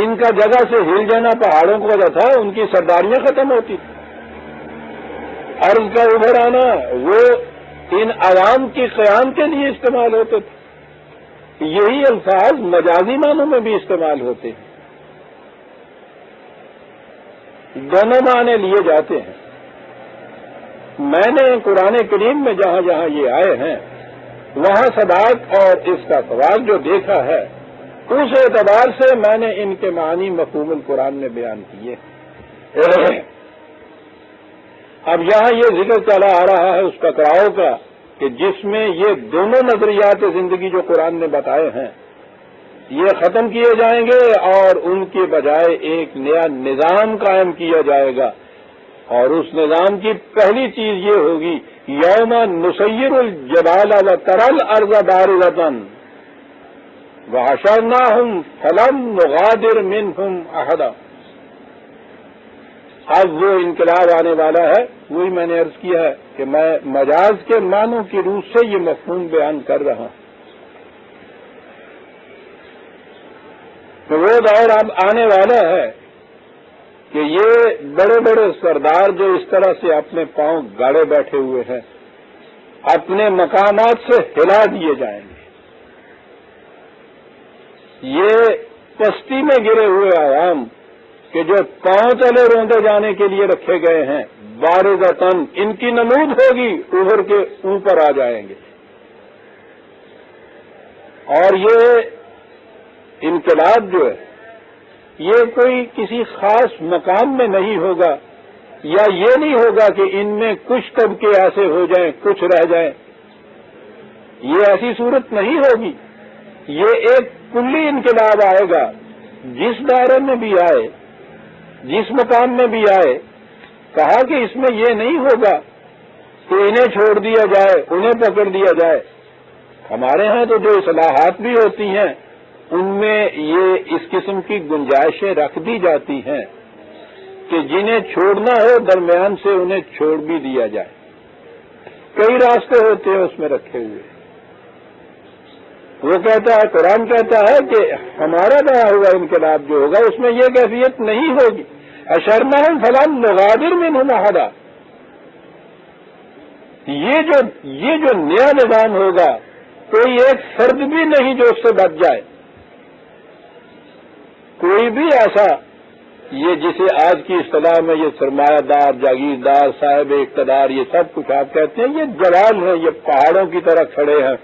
ان کا جگہ سے ہل جانا پہاڑوں کو وجہ تھا، ان کی سرداریاں ختم ہوتی تھی، عرض کا ابھر آنا وہ ان عوام کی قیام کے لیے استعمال ہوتے تھے۔ یہی الفاظ مجازی معنوں میں بھی استعمال ہوتے ہیں، دونوں معنی لیے جاتے ہیں۔ میں نے قرآن کریم میں جہاں جہاں یہ آئے ہیں وہاں صداقت اور اس کا ثواب جو دیکھا ہے اس اعتبار سے میں نے ان کے معنی مفہوم القرآن میں بیان کیے۔ اب یہاں یہ ذکر چلا آ رہا ہے اس ٹکراؤ کا کہ جس میں یہ دونوں نظریات زندگی جو قرآن نے بتائے ہیں یہ ختم کیے جائیں گے اور ان کے بجائے ایک نیا نظام قائم کیا جائے گا، اور اس نظام کی پہلی چیز یہ ہوگی یوم نسیر الجبال وتری الارض بارزۃ وحشرناہم فلم نغادر منہم احدا۔ اب وہ انقلاب آنے والا ہے، وہی میں نے عرض کیا ہے کہ میں مجاز کے معنوں کی روح سے یہ مفہوم بیان کر رہا ہوں۔ تو وہ دور اب آنے والا ہے کہ یہ بڑے بڑے سردار جو اس طرح سے اپنے پاؤں گاڑے بیٹھے ہوئے ہیں اپنے مقامات سے ہلا دیے جائیں گے۔ یہ پستی میں گرے ہوئے عوام کہ جو پاؤں تلے روندے جانے کے لیے رکھے گئے ہیں بارزتاً ان کی نمود ہوگی، ابھر کے اوپر آ جائیں گے۔ اور یہ انقلاب جو ہے یہ کوئی کسی خاص مقام میں نہیں ہوگا، یا یہ نہیں ہوگا کہ ان میں کچھ طبقے ایسے ہو جائیں کچھ رہ جائیں، یہ ایسی صورت نہیں ہوگی۔ یہ ایک کلی انقلاب آئے گا، جس دائرے میں بھی آئے، جس مقام میں بھی آئے۔ کہا کہ اس میں یہ نہیں ہوگا کہ انہیں چھوڑ دیا جائے، انہیں پکڑ دیا جائے۔ ہمارے ہاں تو جو اصلاحات بھی ہوتی ہیں ان میں یہ اس قسم کی گنجائشیں رکھ دی جاتی ہیں کہ جنہیں چھوڑنا ہو درمیان سے انہیں چھوڑ بھی دیا جائے۔ کئی راستے ہوتے ہیں اس میں رکھے ہوئے۔ وہ کہتا ہے، قرآن کہتا ہے کہ ہمارا بنا ہوا انقلاب جو ہوگا اس میں یہ کیفیت نہیں ہوگی۔ اشرناہم فلم نغادر منہم احدا۔ یہ جو نیا نظام ہوگا کوئی ایک فرد بھی نہیں جو اس سے بچ جائے، کوئی بھی ایسا، یہ جسے آج کی اصطلاح میں یہ سرمایہ دار، جاگیردار، صاحب اقتدار، یہ سب کچھ آپ کہتے ہیں، یہ جلال ہیں، یہ پہاڑوں کی طرح کھڑے ہیں۔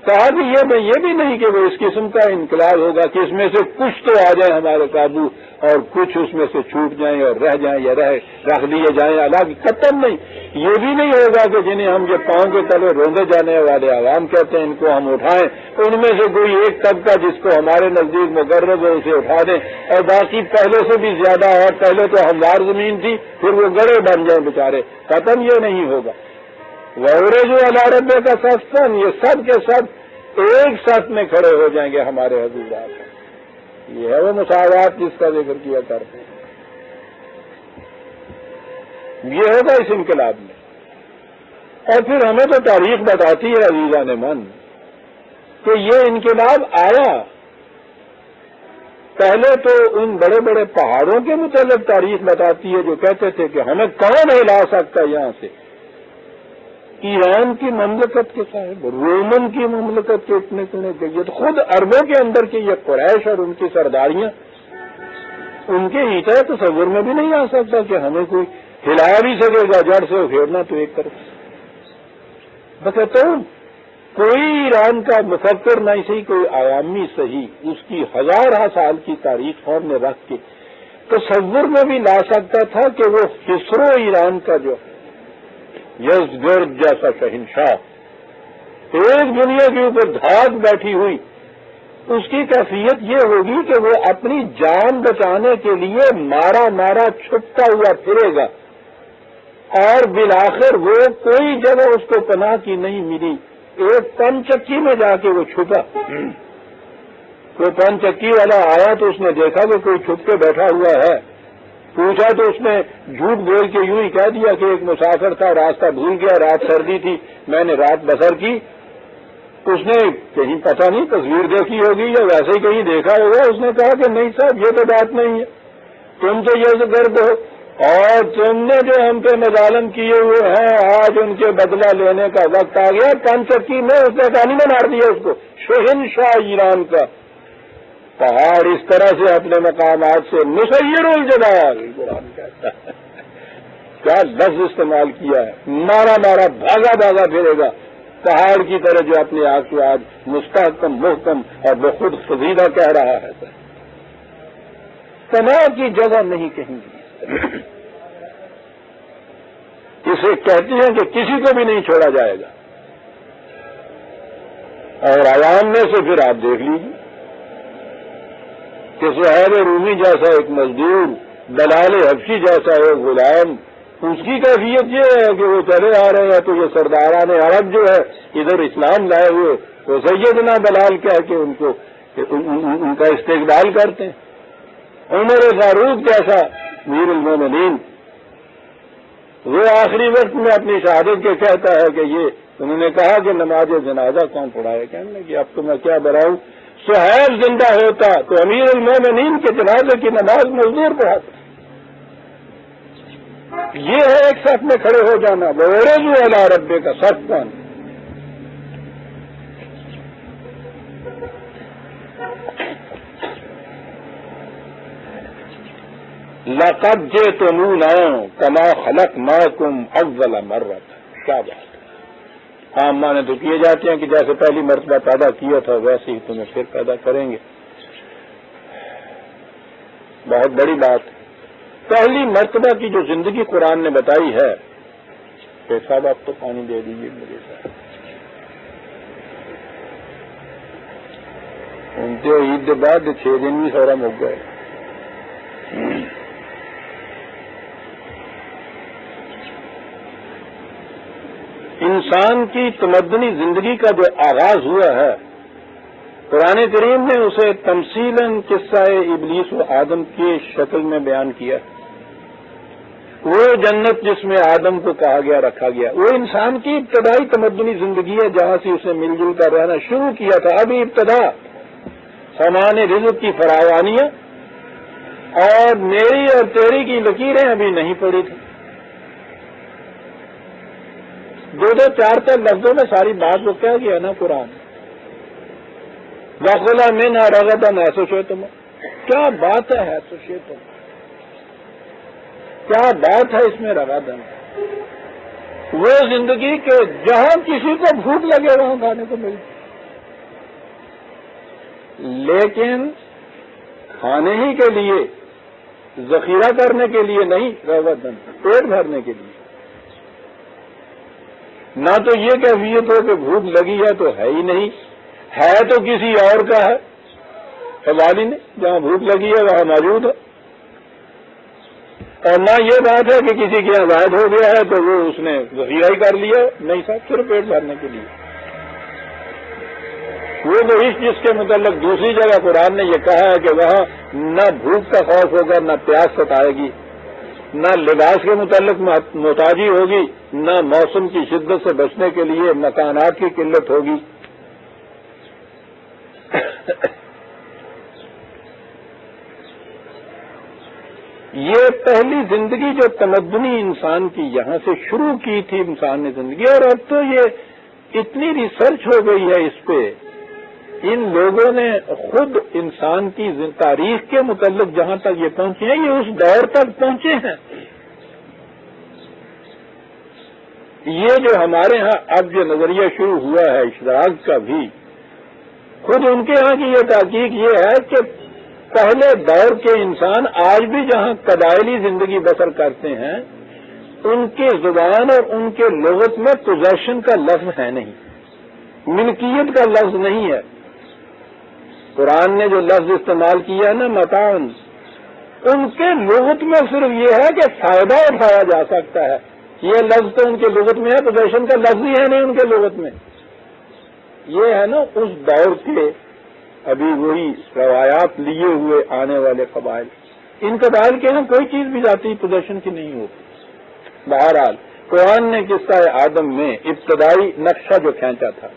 کہا کہ یہ بھی نہیں کہ وہ اس قسم کا انقلاب ہوگا کہ اس میں سے کچھ تو آ جائیں ہمارے قابو اور کچھ اس میں سے چھوٹ جائیں اور رہ جائیں یا رکھ دیے جائیں الگ، ختم نہیں۔ یہ بھی نہیں ہوگا کہ جنہیں ہم یہ پاؤں کے تلے روندے جانے والے عوام کہتے ہیں ان کو ہم اٹھائیں، ان میں سے کوئی ایک طبقہ جس کو ہمارے نزدیک مقرر ہے اسے اٹھا دیں، اور باقی پہلے سے بھی زیادہ، اور پہلے تو ہموار زمین تھی پھر وہ گڑے بن جائیں بیچارے، ختم یہ نہیں ہوگا۔ وَعُرِضُوا عَلَىٰ رَبِّكَ صَفًّا، یہ سب کے سب ایک ساتھ میں کھڑے ہو جائیں گے ہمارے حضورات۔ یہ ہے وہ مساوات جس کا ذکر کیا کرتے ہیں، یہ ہوگا اس انقلاب میں۔ اور پھر ہمیں تو تاریخ بتاتی ہے عزیزان من کہ یہ انقلاب آیا، پہلے تو ان بڑے بڑے پہاڑوں کے متعلق تاریخ بتاتی ہے جو کہتے تھے کہ ہمیں کون ہلا سکتا یہاں سے، ایران کی مملکت کے صاحب، رومن کی مملکت کے اتنے کنے گئی، تو خود عربوں کے اندر کے یہ قریش اور ان کی سرداریاں، ان کے ہیٹا تصور میں بھی نہیں آ سکتا کہ ہمیں کوئی ہلا بھی سکے گا، جڑ سے اکھیڑنا تو ایک طرف۔ بتاتا ہوں کوئی ایران کا مفکر نہیں صحیح، کوئی عوامی صحیح، اس کی ہزارہ سال کی تاریخ سامنے رکھ کے تصور میں بھی لا سکتا تھا کہ وہ خسرو ایران کا جو یزگرد جیسا شہنشاہ ایک دنیا کے اوپر دھاک بیٹھی ہوئی، اس کی کیفیت یہ ہوگی کہ وہ اپنی جان بچانے کے لیے مارا مارا چھپتا ہوا پھرے گا، اور بالآخر وہ کوئی جگہ اس کو پناہ کی نہیں ملی، ایک پن چکی میں جا کے وہ چھپا۔ کوئی پن چکی والا آیا تو اس نے دیکھا کہ کوئی چھپ کے بیٹھا ہوا ہے، پوچھا تو اس نے جھوٹ بول کے یوں ہی کہہ دیا کہ ایک مسافر تھا، راستہ بھول گیا، رات سردی تھی، میں نے رات بسر کی۔ اس نے کہیں پتہ نہیں تصویر دیکھی ہوگی یا ویسے ہی کہیں دیکھا ہوگا، اس نے کہا کہ نہیں صاحب یہ تو بات نہیں ہے، تم تو یہ گرد ہو اور تم نے جو ہم پہ مظالم کیے ہوئے ہیں آج ان کے بدلہ لینے کا وقت آ گیا۔ پن چکی میں اس نے پانی میں مار دیا اس کو، شہنشاہ ایران کا پہاڑ اس طرح سے اپنے مقامات سے مسیر الجبال، قرآن کہتا ہے، کیا لفظ استعمال کیا ہے، مارا مارا بھاگا بھاگا پھرے گا پہاڑ کی طرح جو اپنے آپ کو آج مستحکم محکم اور بخود فضیدہ کہہ رہا ہے۔ پناہ کی جگہ نہیں کہیں گی، اسے کہتے ہیں کہ کسی کو بھی نہیں چھوڑا جائے گا۔ اور عوام میں سے پھر آپ دیکھ لیجیے کہ صہیب رومی جیسا ایک مزدور، دلال حبشی جیسا ایک غلام، اس کی کیفیت یہ ہے کہ وہ چلے آ رہے ہیں تو یہ سرداران عرب جو ہے ادھر اسلام لائے ہوئے وہ سیدنا بلال کہہ کے ان کو ان کا استقبال کرتے ہیں۔ عمر فاروق جیسا امیر المومنین، وہ آخری وقت میں اپنی شہادت کے کہتا ہے کہ یہ انہوں نے کہا کہ نماز جنازہ کون پڑھائے، کہنے کہ اب تو میں کیا بتاؤں، صہیب زندہ ہوتا تو امیر المومنین کے جنازے کی نماز مزدور پڑھاتا۔ یہ ہے ایک ساتھ میں کھڑے ہو جانا، وَعُرِضُوا عَلَىٰ رَبِّكَ صَفًّا۔ لَقَدْ جِئْتُمُونَا كَمَا خَلَقْنَاكُمْ أَوَّلَ مَرَّةٍ۔ کیا بات ہے، عام معنی تو کیے جاتے ہیں کہ جیسے پہلی مرتبہ پیدا کیا تھا ویسے ہی تمہیں پھر پیدا کریں گے۔ بہت بڑی بات، پہلی مرتبہ کی جو زندگی قرآن نے بتائی ہے۔ شیخ صاحب آپ تو پانی دے دیجیے میرے ساتھ، ان کے عید کے بعد 6 دن بھی سورا مک گئے۔ انسان کی تمدنی زندگی کا جو آغاز ہوا ہے، قرآن کریم نے اسے تمثیلاً قصہ ابلیس و آدم کی شکل میں بیان کیا۔ وہ جنت جس میں آدم کو کہا گیا رکھا گیا، وہ انسان کی ابتدائی تمدنی زندگی ہے جہاں سے اسے مل جل کر رہنا شروع کیا تھا۔ ابھی ابتدا سامان رزق کی فراوانیاں اور میری اور تیری کی لکیریں ابھی نہیں پڑی تھی۔ 2 4 لفظوں میں ساری بات وہ کہہ گیا نا قرآن۔ وَخُلَ مِنْهَا رَغَدًا حَيْثُ شِئْتُمْ۔ کیا بات ہے حَيْثُ شِئْتُمْ، کیا بات ہے اس میں رغدن، وہ زندگی کہ جہاں کسی کو بھوک لگے وہاں کھانے کو ملے، لیکن کھانے ہی کے لیے، ذخیرہ کرنے کے لیے نہیں، رغدن پیٹ بھرنے کے لیے۔ نہ تو یہ کیفیت ہو کہ بھوک لگی ہے تو ہے ہی نہیں، ہے تو کسی اور کا ہے، حوالی نے جہاں بھوک لگی ہے وہاں موجود ہے، اور نہ یہ بات ہے کہ کسی کے یہاں زائد ہو گیا ہے تو وہ اس نے ذخیرہ ہی کر لیا، نہیں صاحب صرف پیٹ بھرنے کے لیے۔ وہ بہشت جس کے متعلق دوسری جگہ قرآن نے یہ کہا ہے کہ وہاں نہ بھوک کا خوف ہوگا، نہ پیاس ستائے گی، نہ لباس کے متعلق محتاجی ہوگی، نہ موسم کی شدت سے بچنے کے لیے مکانات کی قلت ہوگی۔ یہ پہلی زندگی جو تمدنی انسان کی یہاں سے شروع کی تھی انسان نے زندگی، اور اب تو یہ اتنی ریسرچ ہو گئی ہے اس پہ، ان لوگوں نے خود انسان کی تاریخ کے متعلق جہاں تک یہ پہنچے ہیں، یہ اس دور تک پہنچے ہیں۔ یہ جو ہمارے ہاں اب جو نظریہ شروع ہوا ہے اشراق کا بھی، خود ان کے ہاں کی یہ تحقیق یہ ہے کہ پہلے دور کے انسان آج بھی جہاں قبائلی زندگی بسر کرتے ہیں، ان کے زبان اور ان کے لغت میں پوزیشن کا لفظ ہے نہیں، ملکیت کا لفظ نہیں ہے۔ قرآن نے جو لفظ استعمال کیا ہے نا متاعن، ان کے لغت میں صرف یہ ہے کہ فائدہ اٹھایا جا سکتا ہے، یہ لفظ تو ان کے لغت میں ہے، پوزیشن کا لفظ ہی ہے نہیں ان کے لغت میں۔ یہ ہے نا اس دور کے ابھی وہی روایات لیے ہوئے آنے والے قبائل، ان قبائل کے ہاں کوئی چیز بھی ذاتی پوزیشن کی نہیں ہوتی۔ بہرحال قرآن نے قصہ آدم میں ابتدائی نقشہ جو کھینچا تھا،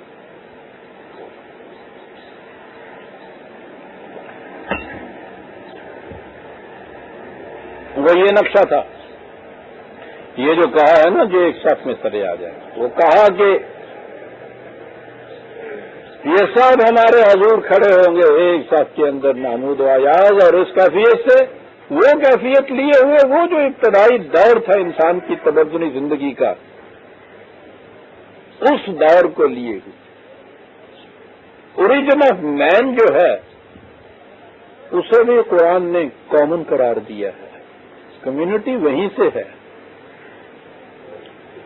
وہ یہ نقشہ تھا، یہ جو کہا ہے نا جو ایک صف میں سرے آ جائے، وہ کہا کہ یہ سب ہمارے حضور کھڑے ہوں گے ایک صف کے اندر محمود و ایاز، اور اس کیفیت سے وہ کیفیت لیے ہوئے وہ جو ابتدائی دور تھا انسان کی تمدنی زندگی کا، اس دور کو لیے ہوئے اوریجن آف مین جو ہے اسے بھی قرآن نے کامن قرار دیا ہے، کمیونٹی وہیں سے ہے۔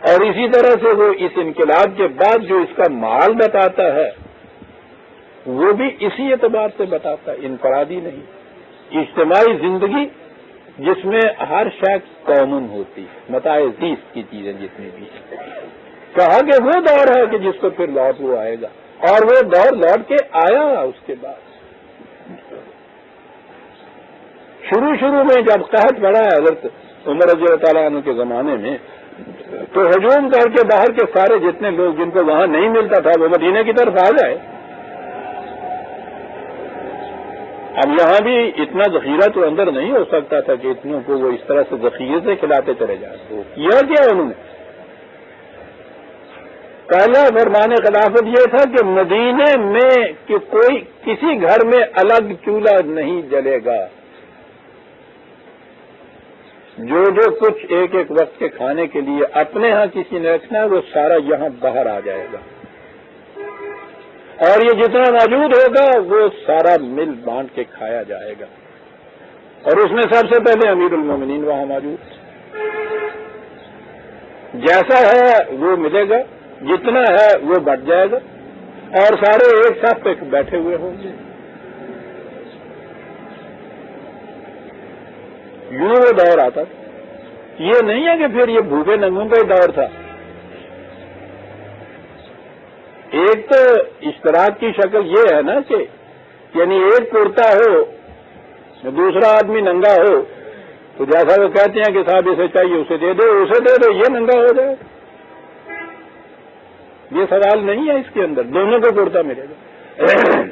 اور اسی طرح سے وہ اس انقلاب کے بعد جو اس کا مال بتاتا ہے وہ بھی اسی اعتبار سے بتاتا ہے، انفرادی نہیں، اجتماعی زندگی جس میں ہر شخص کامن ہوتی ہے، متاع زیست کی چیزیں جتنی بھی کہا کہ وہ دور ہے کہ جس کو پھر لوٹ وہ آئے گا، اور وہ دور لوٹ کے آیا اس کے بعد۔ شروع میں جب قحط پڑا ہے حضرت عمر رضی اللہ تعالیٰ عنہ کے زمانے میں، تو ہجوم کر کے باہر کے سارے جتنے لوگ جن کو وہاں نہیں ملتا تھا وہ مدینے کی طرف آ جائے۔ اب یہاں بھی اتنا ذخیرہ تو اندر نہیں ہو سکتا تھا کہ اتنوں کو وہ اس طرح سے ذخیرے سے کھلاتے چلے جائیں، تو کیا انہوں نے پہلا فرمان خلافت یہ تھا کہ مدینے میں کہ کوئی کسی گھر میں الگ چولہا نہیں جلے گا، جو کچھ ایک وقت کے کھانے کے لیے اپنے ہاں کسی نے رکھنا ہے وہ سارا یہاں باہر آ جائے گا، اور یہ جتنا موجود ہوگا وہ سارا مل بانٹ کے کھایا جائے گا، اور اس میں سب سے پہلے امیر المومنین وہاں موجود، جیسا ہے وہ ملے گا، جتنا ہے وہ بٹ جائے گا، اور سارے ایک ساتھ پہ بیٹھے ہوئے ہوں گے۔ یوں وہ دور آتا تھا، یہ نہیں ہے کہ پھر یہ بھوکے ننگوں کا ہی دور تھا۔ ایک تو اشتراک کی شکل یہ ہے نا کہ یعنی ایک کرتا ہو دوسرا آدمی ننگا ہو، تو جیسا وہ کہتے ہیں کہ صاحب اسے چاہیے اسے دے دو یہ ننگا ہو جائے، یہ سوال نہیں ہے اس کے اندر، دونوں کو کرتا ملے گا۔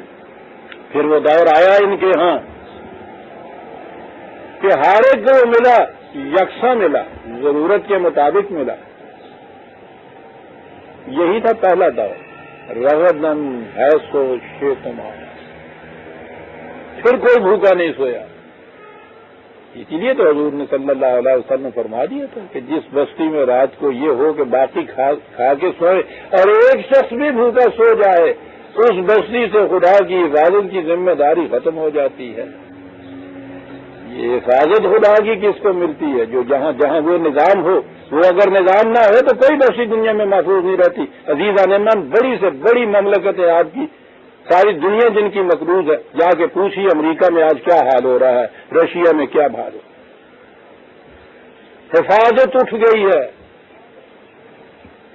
پھر وہ دور آیا ان کے ہاں کہ ہر ایک کو ملا، یکساں ملا، ضرورت کے مطابق ملا، یہی تھا پہلا دور، رغدن حیث و شیطمان، پھر کوئی بھوکا نہیں سویا۔ اسی لیے تو حضور نے صلی اللہ علیہ وسلم فرما دیا تھا کہ جس بستی میں رات کو یہ ہو کہ باقی کھا کے سوئے اور ایک شخص بھی بھوکا سو جائے، اس بستی سے خدا کی حفاظت کی ذمہ داری ختم ہو جاتی ہے۔ یہ حفاظت خدا کی کس کو ملتی ہے؟ جو جہاں جہاں وہ نظام ہو، وہ اگر نظام نہ ہو تو کوئی بستی دنیا میں محفوظ نہیں رہتی۔ عزیزان من، بڑی سے بڑی مملکت ہے آپ کی، ساری دنیا جن کی مقروض ہے، جا کے پوچھیے امریکہ میں آج کیا حال ہو رہا ہے، رشیا میں کیا حال ہو، حفاظت اٹھ گئی ہے،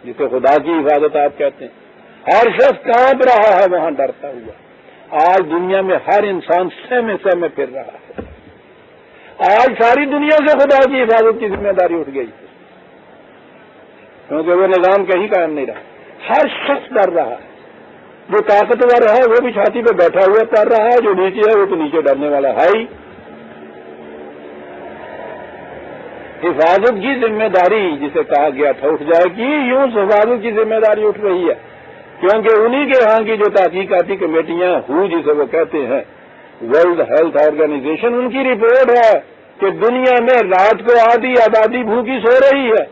جسے خدا کی حفاظت آپ کہتے ہیں۔ ہر شخص کانپ رہا ہے وہاں ڈرتا ہوا۔ آج دنیا میں ہر انسان سہمے سہمے پھر رہا ہے۔ آج ساری دنیا سے خدا کی حفاظت کی ذمہ داری اٹھ گئی، کیونکہ وہ نظام کہیں قائم نہیں رہا۔ ہر شخص ڈر رہا ہے، جو طاقتور ہے وہ بھی چھاتی پہ بیٹھا ہوا ڈر رہا ہے، جو نیچے ہے وہ تو نیچے ڈرنے والا ہے ہی۔ حفاظت کی ذمہ داری جسے کہا گیا تھا اٹھ جائے گی، یوں حفاظت کی ذمہ داری اٹھ رہی ہے، کیونکہ انہی کے ہاں کی جو تحقیقاتی کمیٹیاں جسے وہ کہتے ہیں ورلڈ ہیلتھ آرگنائزیشن، ان کی رپورٹ ہے کہ دنیا میں رات کو آدھی آبادی بھوکی سو رہی ہے۔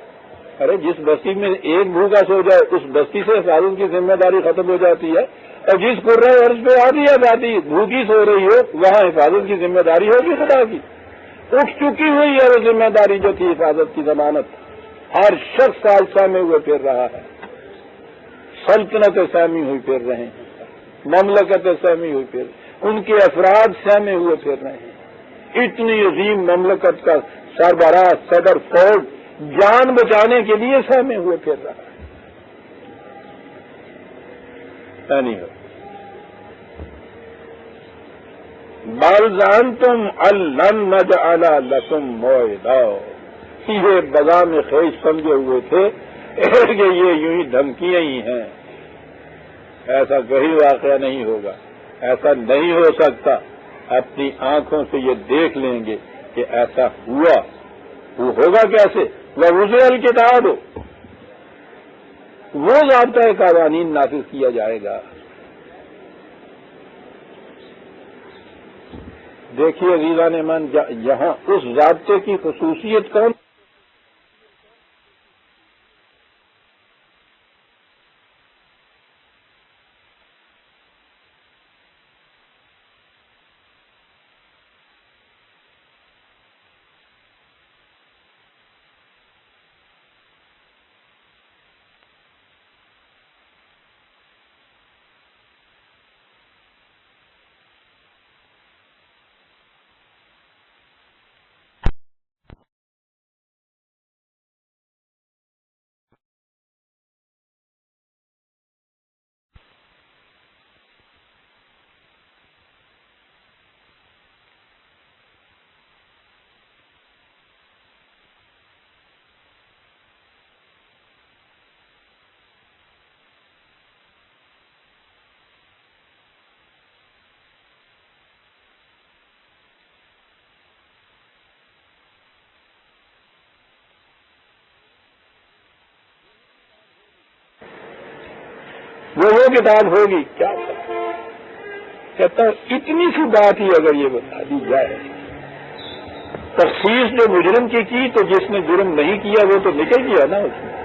ارے جس بستی میں ایک بھوکا سو جائے اس بستی سے حفاظت کی ذمہ داری ختم ہو جاتی ہے، اور جس قرہ عرض پہ آدھی آبادی بھوکی سو رہی ہو وہاں حفاظت کی ذمہ داری ہوگی خدا کی۔ اٹھ چکی ہوئی ہے وہ ذمہ داری جو تھی حفاظت کی ضمانت۔ ہر شخص سال سہمے ہوئے پھر رہا ہے، سلطنتیں سہمی ہوئی پھر رہے ہیں، مملکتیں سہمی ہوئی پھر، ان کے افراد سہمے ہوئے پھر رہے ہیں۔ اتنی عظیم مملکت کا سربراہ صدر فوج جان بچانے کے لیے سہمے ہوئے پھر رہا ہے۔ نہیں ہو بل زعمتم ان لن نجعل لکم موعدا، یہ بغام خیش سمجھے ہوئے تھے کہ یہ یوں ہی دھمکیاں ہی ہیں، ایسا کہیں واقعہ نہیں ہوگا، ایسا نہیں ہو سکتا۔ اپنی آنکھوں سے یہ دیکھ لیں گے کہ ایسا ہوا، وہ ہوگا کیسے؟ ووضع الکتاب، وہ ضابطۂ قوانین نافذ کیا جائے گا۔ دیکھیے عزیزان من، یہاں اس ضابطے کی خصوصیت کون؟ وہ کتاب ہوگی کیا کہتا ہوں، اتنی سی بات ہی اگر یہ بتا دی جائے، تخصیص جو مجرم کی تو جس نے جرم نہیں کیا وہ تو نکل گیا نا اس میں،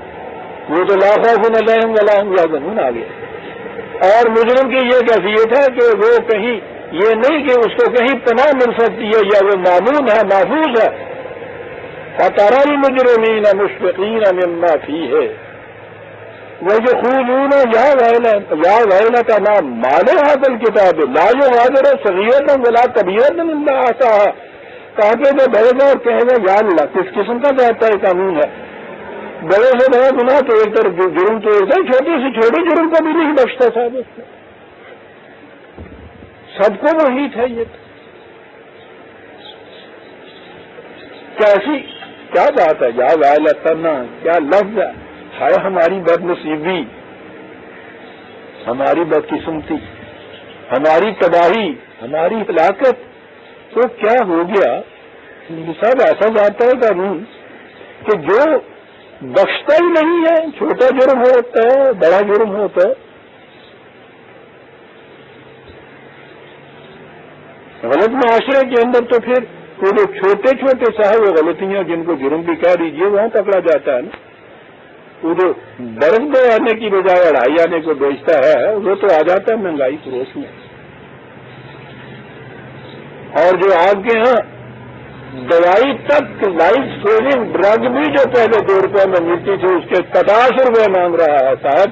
وہ تو لا خوف علیہم ولا هم یحزنون آ گیا۔ اور مجرم کی یہ کیفیت ہے کہ وہ کہیں یہ نہیں کہ اس کو کہیں پناہ مل سکتی ہے یا وہ مامون ہے، محفوظ ہے۔ فَتَرَى الْمُجْرِمِينَ مُشْفِقِينَ مِمَّا فِيهِ وَيَقُولُونَ يَا وَيْلَتَنَا مَا لِهَٰذَا الْكِتَابِ لَا يُغَادِرُ صَغِيرَةً وَلَا كَبِيرَةً إِلَّا أَحْصَاهَا، کہتے تو بڑے گا اور کہیں گے یا اللہ کس قسم کا ذاتۂ قانون ہے، بڑے سے بڑا گناہ تو ایک طرف جرم تو ایک طرف، چھوٹے سے چھوٹے جرم کو بھی نہیں بخشتا صاحب، اس میں سب کو وہی تھا۔ یہ کیسی کیا بات ہے، یا ویلتنا کیا لفظ ہے، ہائے ہماری بد نصیبی، ہماری بدقسمتی، ہماری تباہی، ہماری ہلاکت۔ تو کیا ہو گیا صاحب، ایسا ذاتہ ہے قانون کہ جو بخشتا ہی نہیں ہے، چھوٹا جرم ہوتا ہے بڑا جرم ہوتا ہے۔ غلط معاشرے کے اندر تو پھر وہ جو چھوٹے چھوٹے صاحب وہ غلطیاں جن کو جرم بھی کہہ دیجیے وہاں پکڑا جاتا ہے نا، وہ جو برف میں آنے کی بجائے اڑائی آنے کو بیچتا ہے وہ تو آ جاتا ہے مہنگائی فروش میں۔ اور جو آپ کے ہاں دوائی تک لائف سیونگ ڈرگ بھی جو پہلے 2 روپے میں ملتی تھی اس کے 50 روپے مانگ رہا ہے صاحب،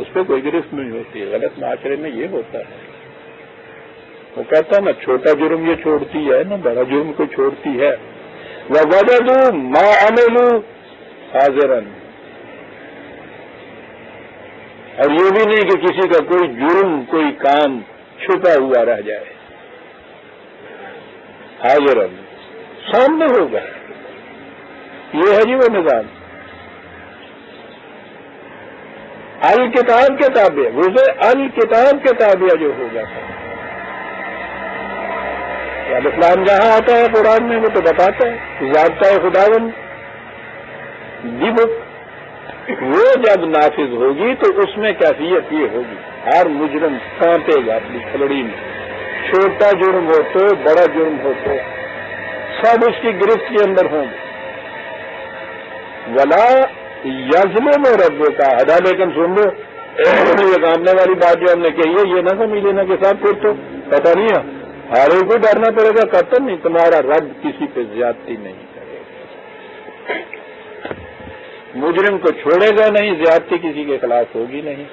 اس پہ کوئی گرفت نہیں ہوتی ہے۔ غلط معاشرے میں یہ ہوتا ہے، وہ کہتا ہے نہ چھوٹا جرم یہ چھوڑتی ہے نہ بڑا جرم کو چھوڑتی ہے۔ وَوَجَدُوا مَا عَمِلُوا حَاضِرًا، اور یہ بھی نہیں کہ کسی کا کوئی جرم کوئی کام چھپا ہوا رہ جائے، حاضر سامنے ہوگا. یہ ہے جی وہ نظام. الکتاب کے تابع، وہ الکتاب کے تابع جو ہوگا. اسلام جہاں آتا ہے قرآن میں وہ تو بتاتا ہے ضابطۂ خداوند دی بک، وہ جب نافذ ہوگی تو اس میں کیفیت یہ ہوگی، ہر مجرم کانپے گا اپنی کھلڑی میں، چھوٹا جرم ہو تو بڑا جرم ہو تو سب اس کی گرفت کے اندر ہوں گے. ولا یظلم ربک کا ادا. لیکن سن لو یہ کامنے والی بات جو ہم نے کہی ہے، یہ نہ سمجھ لینا کے ساتھ پھر تو پتہ نہیں ہے ہر ایک کو ڈرنا پڑے گا. قطعاً نہیں، تمہارا رب کسی پہ زیادتی نہیں کرے گا، مجرم کو چھوڑے گا نہیں، زیادتی کسی کے خلاف ہوگی نہیں.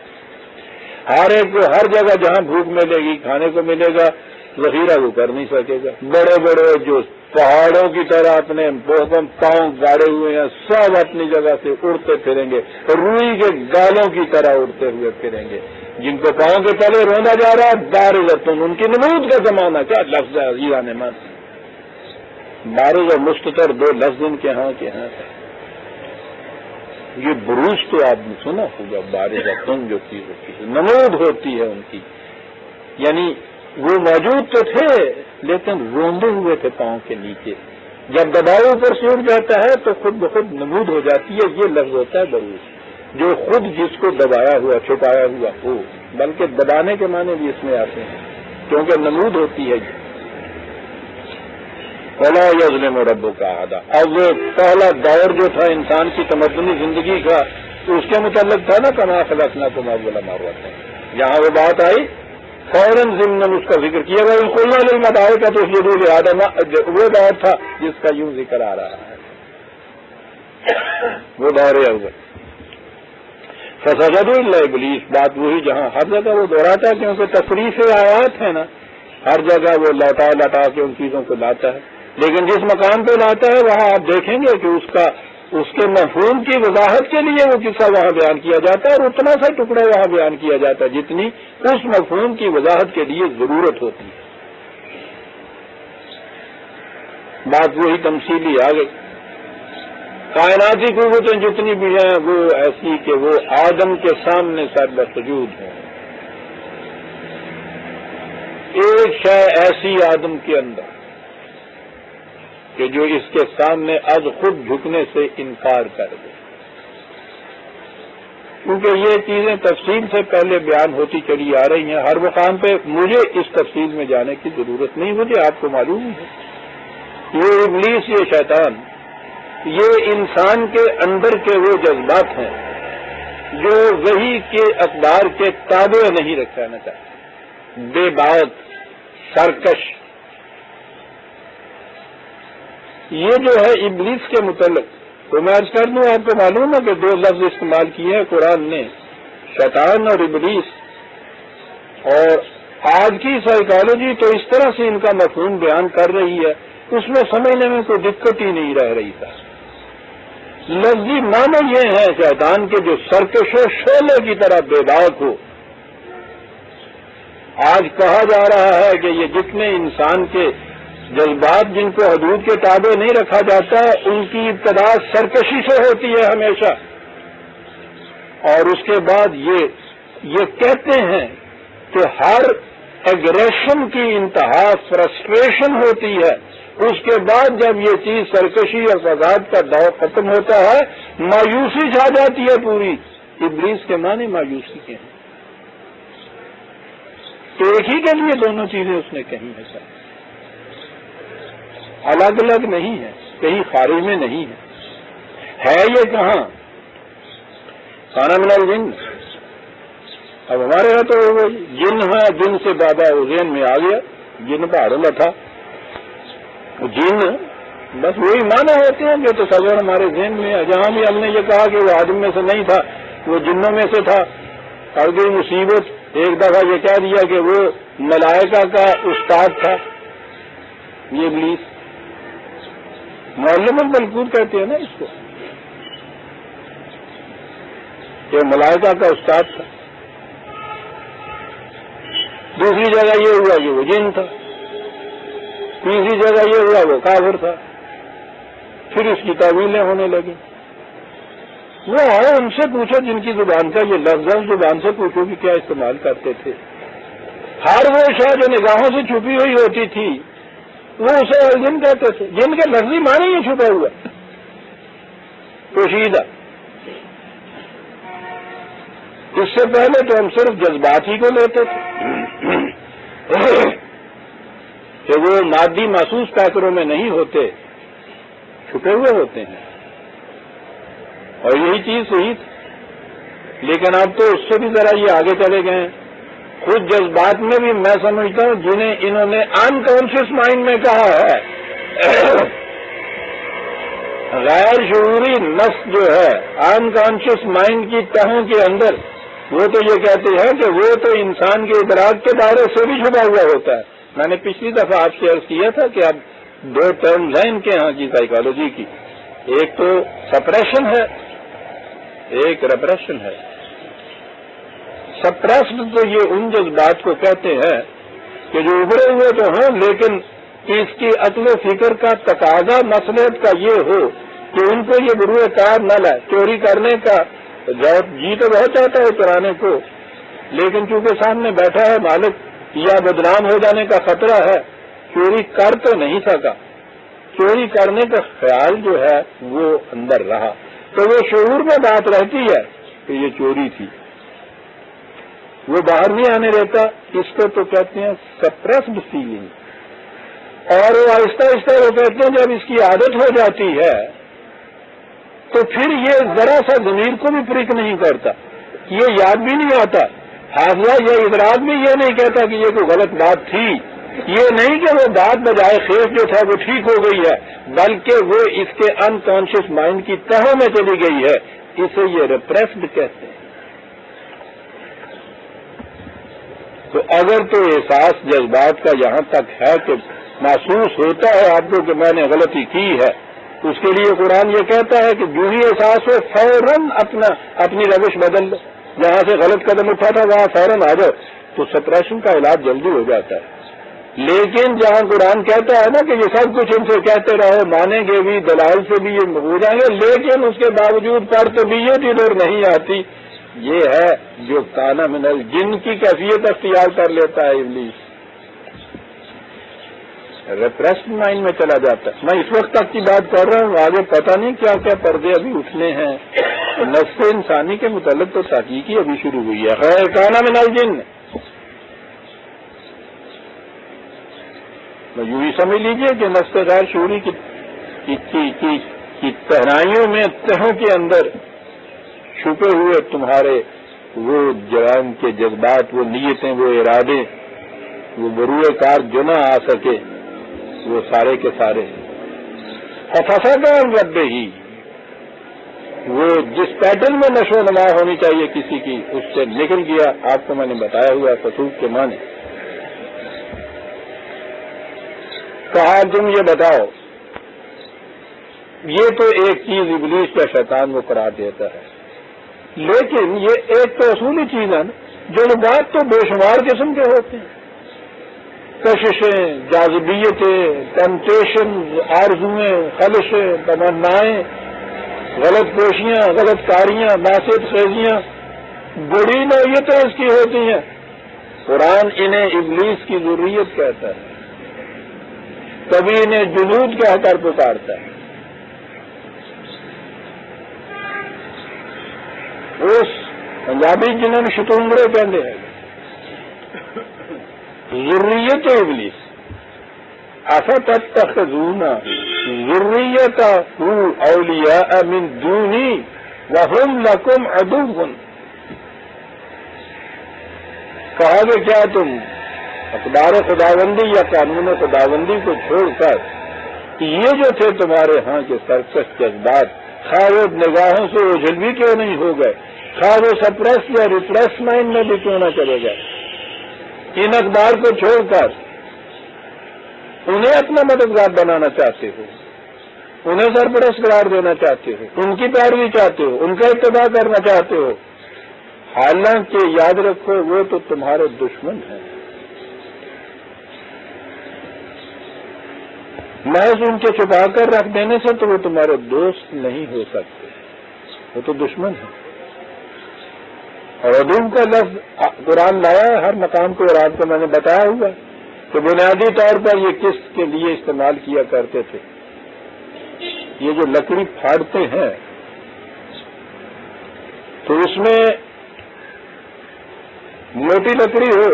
ہر ایک کو ہر جگہ جہاں بھوک ملے گی کھانے کو ملے گا، ذخیرہ وہ کر نہیں سکے گا. بڑے بڑے جو پہاڑوں کی طرح اپنے پاؤں گاڑے ہوئے ہیں سب اپنی جگہ سے اڑتے پھریں گے، روئی کے گالوں کی طرح اڑتے ہوئے پھریں گے. جن کو پاؤں کے تلے روندا جا رہا ہے بارزتن، ان کی نمود کا زمانہ. کیا لفظ ہے عزیزان من، بارز اور مستتر دو لفظ ان کے ہاں کے ہاں. یہ بروز تو آپ نے سنا ہوگا، بارزتن جو چیز ہوتی ہے نمود ہوتی ہے ان کی، یعنی وہ موجود تو تھے لیکن روندے ہوئے تھے پاؤں کے نیچے. جب دباؤ اوپر سے اٹھ جاتا ہے تو خود بخود نمود ہو جاتی ہے. یہ لفظ ہوتا ہے بروز، جو خود جس کو دبایا ہوا چھپایا ہوا ہو، بلکہ دبانے کے معنی بھی اس میں آتے ہیں کیونکہ نمود ہوتی ہے. ولا یظلم ربک احدا. اب وہ پہلا دور جو تھا انسان کی تمدنی زندگی کا، تو اس کے متعلق تھا نا کما خلقناکم اولا مرۃ. یہاں وہ بات آئی فوراً ضمن اس کا ذکر کیا گیا. قلنا للملائکۃ اسجدوا لآدم، وہ دور تھا جس کا یوں ذکر آ رہا ہے، وہ دور اول. فسجدوا الا ابلیس، بات وہی جہاں ہر جگہ وہ دہراتا ہے کیونکہ تصریف آیات ہے نا، ہر جگہ وہ لوٹا لٹا کے ان چیزوں کو لاتا ہے. لیکن جس مقام پہ لاتا ہے وہاں آپ دیکھیں گے کہ اس کے مفہوم کی وضاحت کے لیے وہ قصہ وہاں بیان کیا جاتا ہے اور اتنا سا ٹکڑا وہاں بیان کیا جاتا ہے جتنی اس مفہوم کی وضاحت کے لیے ضرورت ہوتی ہے. بات وہی تمثیلی آ گئی. کائناتی قوتیں جتنی بھی ہیں وہ ایسی کہ وہ آدم کے سامنے سر بسجود ہیں. ایک شے ایسی آدم کے اندر کہ جو اس کے سامنے از خود جھکنے سے انکار کر دے. کیونکہ یہ چیزیں تفصیل سے پہلے بیان ہوتی چلی آ رہی ہیں، ہر مقام پہ مجھے اس تفصیل میں جانے کی ضرورت نہیں. مجھے آپ کو معلوم ہے یہ ابلیس، یہ شیطان، یہ انسان کے اندر کے وہ جذبات ہیں جو وحی کے اقدار کے تابع نہیں رکھنا چاہتے. بے بات، سرکش. یہ جو ہے ابلیس کے متعلق تو میں عرض کر دوں، آپ کو معلوم ہے کہ دو لفظ استعمال کیے ہیں قرآن نے، شیطان اور ابلیس. اور آج کی سائیکالوجی تو اس طرح سے ان کا مفہوم بیان کر رہی ہے، اس میں سمجھنے میں کوئی دقت ہی نہیں رہ رہی تھا. لفظی معنی یہ ہے شیطان کے جو سرکش و شعلے کی طرح بے باک ہو. آج کہا جا رہا ہے کہ یہ جتنے انسان کے جذبات جن کو حدود کے تابع نہیں رکھا جاتا ان کی ابتدا سرکشی سے ہوتی ہے ہمیشہ، اور اس کے بعد یہ کہتے ہیں کہ ہر ایگریشن کی انتہا فرسٹریشن ہوتی ہے. اس کے بعد جب یہ چیز سرکشی اور فساد کا دور ختم ہوتا ہے مایوسی چھا جاتی ہے پوری. ابلیس کے معنی مایوسی کے ہیں. ایک ہی کے لیے دونوں چیزیں اس نے کہی ہیں سر، الگ الگ نہیں ہے، کہیں خارج میں نہیں ہے. یہ کہاں کانا من الجن. اب ہمارے یہاں تو جن ہے، جن سے بابا ذہن میں آ گیا، جن پہاڑوں میں تھا. جن بس وہی معنی ہوتے ہیں جو تصور ہمارے ذہن میں ہے. جہاں بھی ہم نے یہ کہا کہ وہ آدم میں سے نہیں تھا، وہ جنوں میں سے تھا، اور کوئی مصیبت. ایک دفعہ یہ کہہ دیا کہ وہ ملائکہ کا استاد تھا، یہ ابلیس. معلم الملکوت کہتے ہیں نا اس کو، کہ ملائکہ کا استاد تھا. دوسری جگہ یہ ہوا کہ وہ جن تھا، تیسری جگہ یہ ہوا وہ کافر تھا، پھر اس کی تعویلیں ہونے لگی۔ وہ آئے ان سے پوچھو جن کی زبان کا یہ لفظ ہے، زبان سے پوچھو کہ کیا استعمال کرتے تھے۔ ہر وہ شے جو نگاہوں سے چھپی ہوئی ہوتی تھی وہ اسے جن کہتے تھے، جن کے لفظی معنی یہ چھپا ہوا پوشیدہ۔ اس سے پہلے تو ہم صرف جذبات ہی کو لیتے تھے کہ وہ مادی محسوس پیکروں میں نہیں ہوتے، چھپے ہوئے ہوتے ہیں، اور یہی چیز صحیح تھی۔ لیکن اب تو اس سے بھی ذرا یہ آگے چلے گئے ہیں، خود جذبات میں بھی میں سمجھتا ہوں جنہیں انہوں نے انکانشیس مائنڈ میں کہا ہے، غیر شعوری نس جو ہے انکانشیس مائنڈ کی تہوں کے اندر، وہ تو یہ کہتے ہیں کہ وہ تو انسان کے ادراک کے دائرے سے بھی چھپا ہوا ہوتا ہے۔ میں نے پچھلی دفعہ آپ سے عرض کیا تھا کہ اب دو ٹرمز ہیں ان کے ہاں کی سائیکالوجی کی، ایک تو سپریشن ہے، ایک ریپریشن ہے۔ سپریسڈ تو یہ ان جذبات کو کہتے ہیں کہ جو ابھرے ہوئے تو ہیں لیکن اس کی عقل و فکر کا تقاضا مصلحت کا یہ ہو کہ ان کو یہ بروئے کار نہ لائے۔ چوری کرنے کا جی تو بہت چاہتا ہے چرانے کو، لیکن چونکہ سامنے بیٹھا ہے مالک یا بدنام ہو جانے کا خطرہ ہے، چوری کر تو نہیں سکا، چوری کرنے کا خیال جو ہے وہ اندر رہا، تو وہ شعور میں بات رہتی ہے کہ یہ چوری تھی، وہ باہر نہیں آنے دیتا۔ اس کو تو کہتے ہیں سپریسڈ فیلنگ، اور وہ آہستہ آہستہ وہ کہتے ہیں جب اس کی عادت ہو جاتی ہے تو پھر یہ ذرا سا ضمیر کو بھی پرک نہیں کرتا، یہ یاد بھی نہیں آتا، حافظہ یہ ادراک بھی یہ نہیں کہتا کہ یہ کوئی غلط بات تھی، یہ نہیں کہ وہ بات بجائے خیز جو تھا وہ ٹھیک ہو گئی ہے، بلکہ وہ اس کے انکانشیس مائنڈ کی تہوں میں چلی گئی ہے، اسے یہ ریپریسڈ کہتے ہیں۔ تو اگر تو احساس جذبات کا یہاں تک ہے کہ محسوس ہوتا ہے آپ کو کہ میں نے غلطی کی ہے، اس کے لیے قرآن یہ کہتا ہے کہ جو ہی احساس ہو فوراً اپنی روش بدل لو، جہاں سے غلط قدم اٹھا تھا وہاں فوراً آ جاؤ، تو سپریشن کا علاج جلدی ہو جاتا ہے۔ لیکن جہاں قرآن کہتا ہے نا کہ یہ سب کچھ ان سے کہتے رہو، مانیں گے بھی، دلائل سے بھی یہ ہو جائیں گے، لیکن اس کے باوجود پر طبیعت ادھر نہیں آتی، یہ ہے جو کانا من الجن کی کیفیت اختیار کر لیتا ہے ابلیس، ریپریسڈ مائنڈ میں چلا جاتا ہے۔ میں اس وقت تک کی بات کر رہا ہوں، آگے پتہ نہیں کیا کیا پردے ابھی اٹھنے ہیں۔ نفس انسانی کے متعلق تو تحقیقی ابھی شروع ہوئی ہے، خیر کانا من الجن، میں یوں ہی سمجھ لیجئے کہ نفس غیر شعوری کی تہرائیوں میں، تہوں کے اندر چھپے ہوئے تمہارے وہ جرائم کے جذبات، وہ نیتیں، وہ ارادے، وہ بروئے کار جو نہ آ سکے، وہ سارے کے سارے فساد رب ہی، وہ جس پیٹرن میں نشو و نما ہونی چاہیے کسی کی اس سے نکل گیا۔ آپ کو میں نے بتایا ہوا فسوق کے معنی۔ کہا تم یہ بتاؤ، یہ تو ایک چیز ابلیس کا شیطان وہ قرار دیتا ہے، لیکن یہ ایک تو اصولی چیز ہے نا، جذبات تو بے شمار قسم کے ہوتے ہیں، کششیں، جاذبیتیں، ٹیمپٹیشن، آرزویں، خلشیں، تمنائیں، غلط کوشیاں، غلط کاریاں، معصیت خیزیاں، بڑی نوعیتیں اس کی ہوتی ہیں۔ قرآن انہیں ابلیس کی ذریت کہتا ہے، کبھی انہیں جنود کہہ کر پکارتا ہے۔ اس پنجابی جنہوں نے شتونگڑے کہتے ہیں، ذریت ابلیس، افتتخذون ذریتہ اولیاء من دونی وہم لکم عدو۔ کہا کہ کیا تم اقدار خداوندی یا قانون خداوندی کو چھوڑ کر یہ جو تھے تمہارے ہاں کے سرکش جذبات، خواہ وہ نگاہوں سے اوجھل بھی کیوں نہیں ہو گئے، خواہ وہ سپریس یا ریپریس مائنڈ میں بھی کیوں نہ چلے گئے، ان اقدار کو چھوڑ کر انہیں اپنا مددگار بنانا چاہتے ہو، انہیں سرپرست قرار دینا چاہتے ہو، ان کی پیروی چاہتے ہو، ان کا اتباع کرنا چاہتے ہو، حالانکہ یاد رکھو وہ تو تمہارے دشمن ہیں، محض ان کے چھپا کر رکھ دینے سے تو وہ تمہارے دوست نہیں ہو سکتے، وہ تو دشمن ہے۔ اور عدو کا لفظ قرآن لایا ہے ہر مقام کو، اور آپ کو میں نے بتایا ہوا کہ بنیادی طور پر یہ کس کے لیے استعمال کیا کرتے تھے۔ یہ جو لکڑی پھاڑتے ہیں تو اس میں موٹی لکڑی ہو،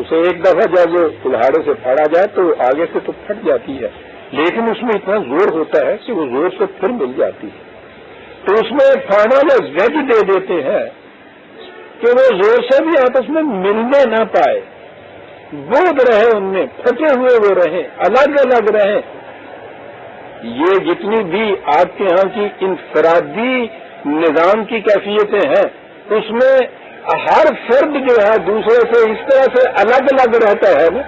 اسے ایک دفعہ جب کلہاڑے سے پھاڑا جائے تو آگے سے تو پھٹ جاتی ہے، لیکن اس میں اتنا زور ہوتا ہے کہ وہ زور سے پھر مل جاتی ہے۔ تو اس میں پھاڑا میں ویج دے دیتے ہیں کہ وہ زور سے بھی آپس میں ملنے نہ پائے، بود رہے ان میں، پھٹے ہوئے وہ رہیں، الگ الگ رہیں۔ یہ جتنی بھی آپ کے ہاں کی انفرادی نظام کی کیفیتیں ہیں، اس میں ہر فرد جو ہے دوسرے سے اس طرح سے الگ الگ رہتا ہے نا،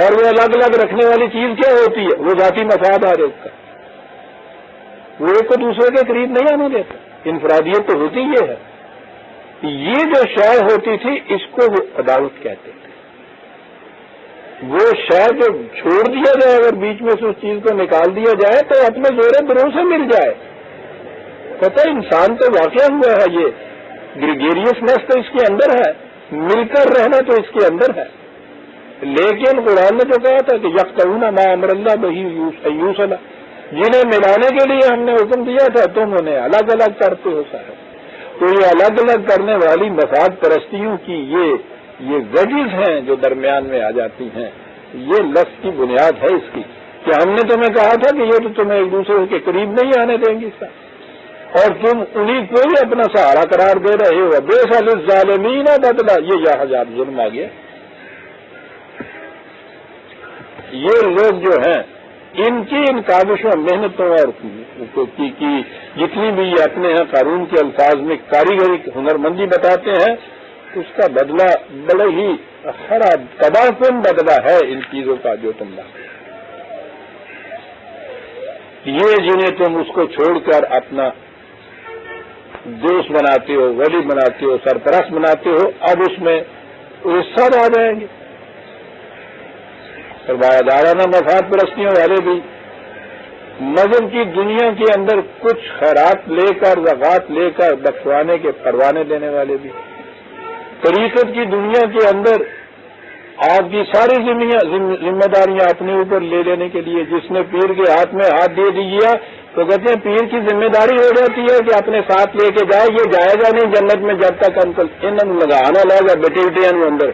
اور وہ الگ الگ رکھنے والی چیز کیا ہوتی ہے؟ وہ ذاتی مفاد ہے اس کا، وہ ایک کو دوسرے کے قریب نہیں آنے دیتا۔ انفرادیت تو ہوتی یہ ہے۔ یہ جو شے ہوتی تھی اس کو وہ عداوت کہتے تھے۔ وہ شے جو چھوڑ دیا جائے، اگر بیچ میں سے اس چیز کو نکال دیا جائے تو اپنے زور برو سے مل جائے۔ پتہ انسان تو واقعہ ہوا ہے، یہ گریگیریسنس تو اس کے اندر ہے، مل کر رہنا تو اس کے اندر ہے، لیکن قرآن نے جو کہا تھا کہ یقطعون ما امر اللہ بہ یوصل، جنہیں ملانے کے لیے ہم نے حکم دیا تھا تم انہیں الگ الگ کرتے ہو صاحب۔ تو یہ الگ الگ کرنے والی مفاد پرستیوں کی یہ ویجز ہیں جو درمیان میں آ جاتی ہیں، یہ لفظ کی بنیاد ہے اس کی کہ ہم نے تمہیں کہا تھا کہ یہ تو تمہیں ایک دوسرے کے قریب نہیں آنے دیں گی صاحب، اور تم انہیں کو ہی اپنا سہارا قرار دے رہے ہو۔ بئس للظالمین بدلا، یہ یہاں جب ظلم آ گیا۔ یہ لوگ جو ہیں ان کی ان کاوشوں محنتوں اور کی جتنی بھی اپنے ہیں قانون کے الفاظ میں کاریگری ہنرمندی بتاتے ہیں، اس کا بدلہ بڑے ہی خراب تباہ کن بدلہ ہے ان چیزوں کا جو تم لاتے ہیں۔ یہ جنہیں تم اس کو چھوڑ کر اپنا دوست بناتے ہو، ولی بناتے ہو، سرپرست بناتے ہو، اب اس میں حصہ آ جائیں گے۔ سرمایہ دارانہ مفاد پرستیوں والے بھی، مذہب کی دنیا کے اندر کچھ خیرات لے کر زکات لے کر بخشوانے کے پروانے دینے والے بھی، طریقت کی دنیا کے اندر آپ کی ساری ذمہ داریاں اپنے اوپر لے لینے کے لیے، جس نے پیر کے ہاتھ میں ہاتھ دے دیا تو کہتے ہیں پیر کی ذمہ داری ہو جاتی ہے کہ اپنے ساتھ لے کے جائے، یہ جائے گا نہیں جنت میں جب تک انکل انہوں لگانا لگا بیٹے بیٹے اندر۔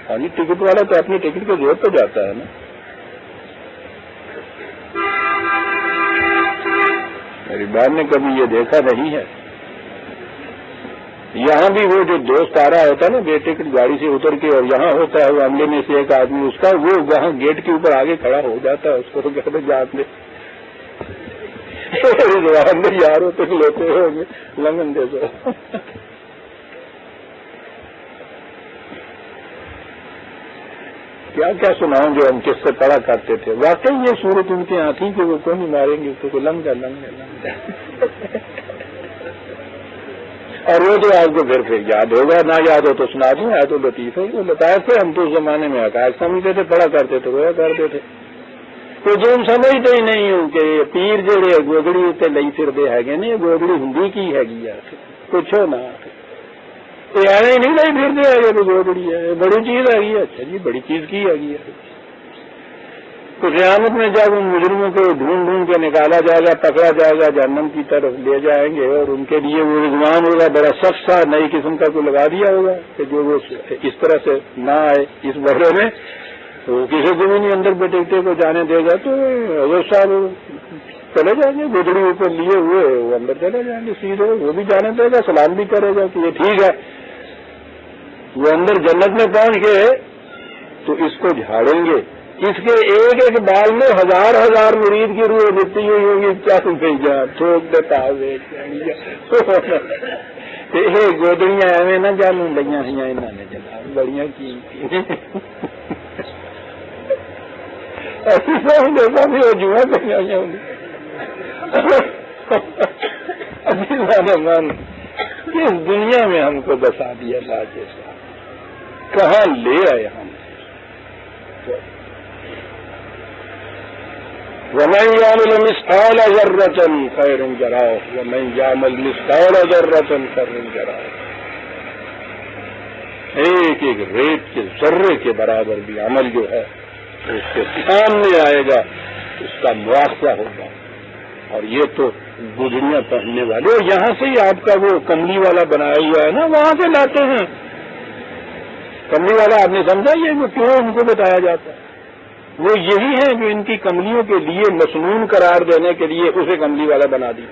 ہاں جی، ٹکٹ والا تو اپنی ٹکٹ کے زور پہ جاتا ہے نا۔ میری بات نے کبھی یہ دیکھا نہیں ہے، یہاں بھی وہ جو دوست آ رہا ہوتا ہے نا بے ٹکٹ گاڑی سے اتر کے، اور یہاں ہوتا ہے وہ عملے میں سے ایک آدمی، اس کا وہ وہاں گیٹ کے اوپر آگے کھڑا ہو جاتا ہے، اس کو تو کہتے جات لے یار ہوتے لیتے ہوں گے لنگن دے دو۔ کیا کیا سناؤں جو ہم کس سے پڑھا کرتے تھے، واقعی یہ صورت ان کے یہاں تھی کہ وہ کوئی نہیں ماریں گے اس کو، لنگ جا لنگ جا۔ اور وہ جو آپ کو پھر یاد ہوگا، نہ یاد ہو تو سنا دوں، ہے تو لطیف ہے، وہ لطائف تھے، ہم تو اس زمانے میں حقائق سمجھتے تھے، پڑھا کرتے تھے، رویا کرتے تھے، تو جو ہم سمجھتے ہی نہیں ہوں کہ پیر جڑے گوگڑی اتنے لئی پھرتے ہے نہیں، گوگڑی ہندی کی ہے پوچھو نا، ایویں ہی نہیں لئی پھرتے ہے گوگڑی ہے، بڑی چیز ہے۔ اچھا جی، بڑی چیز کی ہے۔ تو قیامت میں جب ان مجرموں کو ڈھونڈ ڈھونڈ کے نکالا جائے گا، پکڑا جائے گا، جہنم کی طرف لے جائیں گے، اور ان کے لیے وہ رضوان ہوگا بڑا سخت سا، نئی قسم کا کوئی لگا دیا ہوگا کہ جو وہ اس طرح سے نہ آئے اس بحرے میں، تو کسی کو بھی نہیں اندر بیٹھے کو جانے دے گا۔ تو حضرت صاحب چلے جائیں گے گودڑی اوپر لیے ہوئے، وہ اندر چلے جائیں گے سیدھے، وہ بھی جانے دے گا، سلام بھی کرے گا کہ یہ ٹھیک ہے۔ وہ اندر جنت میں پہنچ گئے تو اس کو جھاڑیں گے، اس کے ایک ایک بال میں ہزار ہزار مرید کی روح بتتی ہوئی ہوگی، کیا بھیجا ٹھوک دیتا گودڑیاں ایویں نہ جانوں لگیاں ہوئی انہوں نے جناب بڑیاں کی ایسی سب دیکھا بھی وہ جوا پہ من اس دنیا میں ہم کو بسا دیا لا جیسا، کہاں لے آئے ہم. وَمَن يَعْمَلْ مِثْقَالَ ذَرَّةٍ خَيْرًا يَرَهُ وَمَن يَعْمَلْ مِثْقَالَ ذَرَّةٍ شَرًّا يَرَهُ. ایک ایک ریت کے ذرے کے برابر بھی عمل جو ہے اس کے سامنے آئے گا, اس کا مواخذہ ہوگا. اور یہ تو گدڑیاں پہننے والے, اور یہاں سے ہی آپ کا وہ کملی والا بنایا ہوا ہے نا, وہاں سے لاتے ہیں. کملی والا آپ نے سمجھا یہ وہ کیوں ان کو بتایا جاتا ہے؟ وہ یہی ہیں جو ان کی کملیوں کے لیے مسنون قرار دینے کے لیے اسے کملی والا بنا دی.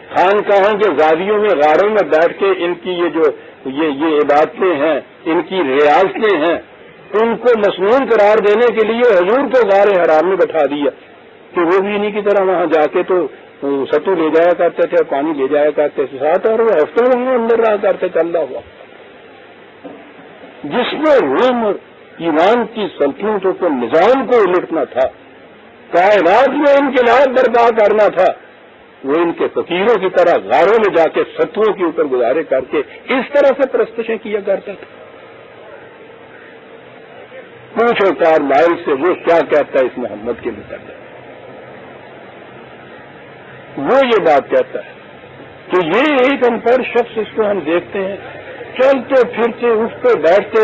خانقاہوں کے وادیوں میں غاروں میں بیٹھ کے ان کی یہ عبادتیں ہیں, ان کی ریاضتیں ہیں, ان کو مسنون قرار دینے کے لیے حضور کو غار حرام میں بٹھا دیا کہ وہ بھی انہی کی طرح وہاں جا کے تو ستو لے جایا کرتے تھے, پانی لے جایا کرتے تھے ساتھ, اور وہ ہفتوں وہاں اندر رہا کرتے چل رہا ہوا. جس میں روم ایمان کی سلطنتوں کو نظام کو الٹنا تھا, کائنات میں انقلاب برپا کرنا تھا, وہ ان کے فقیروں کی طرح غاروں میں جا کے ستوؤں کے اوپر گزارے کر کے اس طرح سے پرستشیں کیا کرتا تھا. پوچھو کارلائل سے وہ کیا کہتا ہے اس محمد کے متعلق. وہ یہ بات کہتا ہے کہ یہ ایک انپڑھ شخص, اس کو ہم دیکھتے ہیں چلتے پھرتے اٹھتے بیٹھتے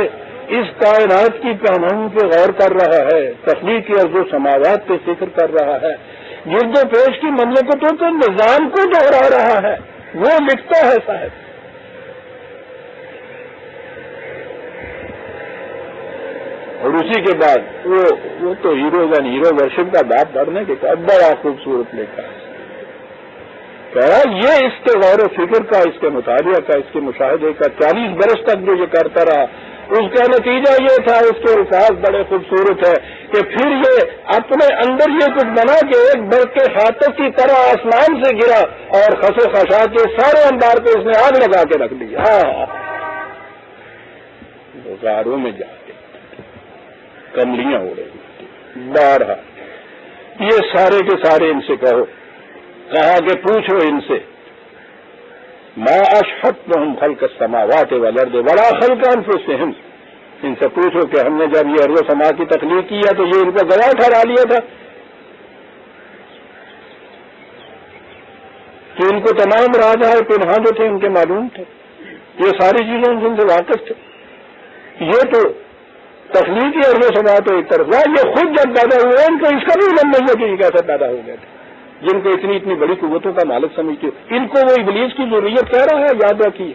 اس کائنات کی پہناؤں پہ غور کر رہا ہے, تخلیق ارض و سماوات پہ فکر کر رہا ہے, گرد و پیش کی مملکتوں کے نظام کو دوہرا رہا ہے. وہ لکھتا ہے صاحب. اور اسی کے بعد وہ تو ہیروز اینڈ ہیرو ورشپ کا باپ بڑھنے کے بعد بڑا خوبصورت لکھا ہے. یہ اس کے غور و فکر کا, اس کے مطالعہ کا, اس کے مشاہدے کا 40 برس تک جو یہ کرتا رہا, اس کا نتیجہ یہ تھا, اس کے الفاظ بڑے خوبصورت ہے کہ پھر یہ اپنے اندر یہ کچھ بنا کہ ایک برق کے خاطر کی طرح آسمان سے گرا اور خس و خشا کے سارے انبار پہ اس نے آگ لگا کے رکھ دی. غاروں میں جا کے کملیاں ہو رہی بارہ. یہ سارے کے سارے ان سے کہا کہ پوچھو ان سے, ما اشهدتهم خلق السماوات والارض ولا خلق انفسهم. ان سے پوچھو کہ ہم نے جب یہ ارض و سما کی تخلیق کی ہے تو یہ ان کو گواہ ٹھہرا لیا تھا کہ ان کو تمام راز ہے پنہاں جو تھے ان کے معلوم تھے, یہ ساری چیزیں جن سے واقف تھے. یہ تو تخلیقی ارض و سما تو ایک طرف ہے, یہ خود جب پیدا ہوئے ان کو اس کا بھی علم نہیں ہے کہ یہ کیسے پیدا ہو گئے تھے, جن کو اتنی بڑی قوتوں کا مالک سمجھتے ہو. ان کو وہ ابلیس کی ضروریت کہہ رہا ہے, یاد رکھیے.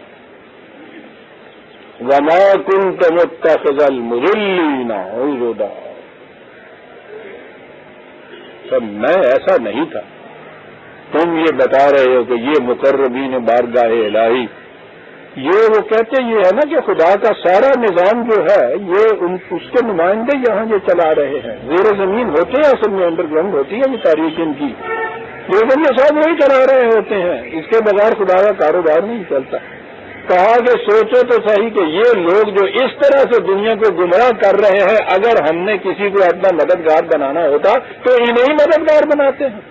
وَمَا كُنْتَ مُتَّخِذَ الْمُضِلِّينَ عُضُدًا. سب میں ایسا نہیں تھا. تم یہ بتا رہے ہو کہ یہ مقربین بارگاہ الہی, یہ وہ کہتے یہ ہے نا کہ خدا کا سارا نظام جو ہے یہ اس کے نمائندے یہاں یہ چلا رہے ہیں. زیر زمین ہوتے ہیں, اصل میں انڈر گراؤنڈ ہوتی ہے یہ تاریخ ان کی, لیکن یہ سب وہی چلا رہے ہوتے ہیں. اس کے بغیر خدا کا کاروبار نہیں چلتا. کہا کہ سوچو تو صحیح کہ یہ لوگ جو اس طرح سے دنیا کو گمراہ کر رہے ہیں, اگر ہم نے کسی کو اپنا مددگار بنانا ہوتا تو انہیں مددگار بناتے ہیں.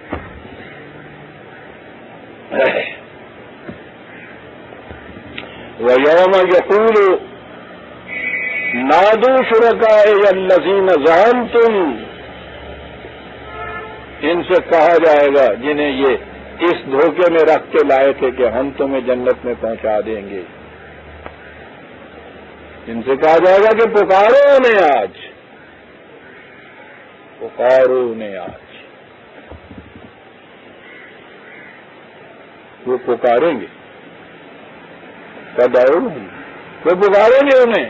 وَيَوْمَ يَقُولُ نَادُوا شُرَكَائِيَ الَّذِينَ زَعَمْتُمْ. ان سے کہا جائے گا جنہیں یہ اس دھوکے میں رکھ کے لائے تھے کہ ہم تمہیں جنت میں پہنچا دیں گے. ان سے کہا جائے گا کہ پکارو انہیں آج, پکارو انہیں آج. وہ پکاریں گے, وہ پکاریں گے انہیں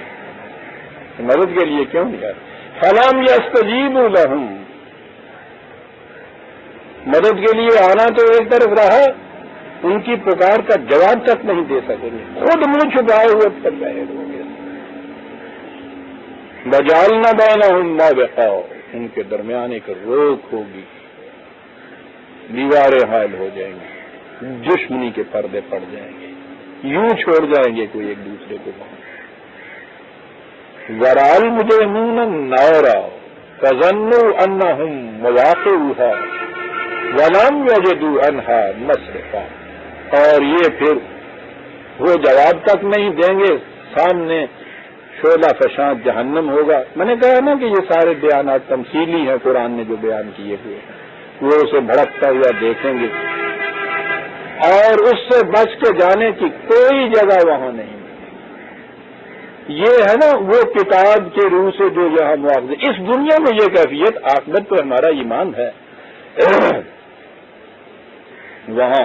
مدد کے لیے. کیوں نہیں؟ فَلَمْ يَسْتَجِيبُوا لَهُمْ. مدد کے لیے آنا تو ایک طرف رہا, ان کی پکار کا جواب تک نہیں دے سکیں گے, خود منہ چھپائے ہوئے پھر رہے ہوں گے. وَجَعَلْنَا بَيْنَهُمْ مَوْبِقًا. ان کے درمیان ایک روک ہوگی, دیواریں حائل ہو جائیں گی, دشمنی کے پردے پڑ جائیں گے, یوں چھوڑ جائیں گے کوئی ایک دوسرے کو. وَرَأَى الْمُجْرِمُونَ النَّارَ فَظَنُّوا أَنَّهُمْ مُوَاقِعُوهَا وَلَمْ يَجِدُوا عَنْهَا مَصْرِفًا. اور یہ پھر وہ جواب تک نہیں دیں گے, سامنے شعلہ فشاں جہنم ہوگا. میں نے کہا نا کہ یہ سارے بیانات تمثیلی ہیں قرآن نے جو بیان کیے ہوئے ہیں، وہ اسے بھڑکتا ہوا دیکھیں گے اور اس سے بچ کے جانے کی کوئی جگہ وہاں نہیں. یہ ہے نا وہ کتاب کے روح سے جو یہاں مواخذ. اس دنیا میں یہ کیفیت، عاقبت پہ ہمارا ایمان ہے. وہاں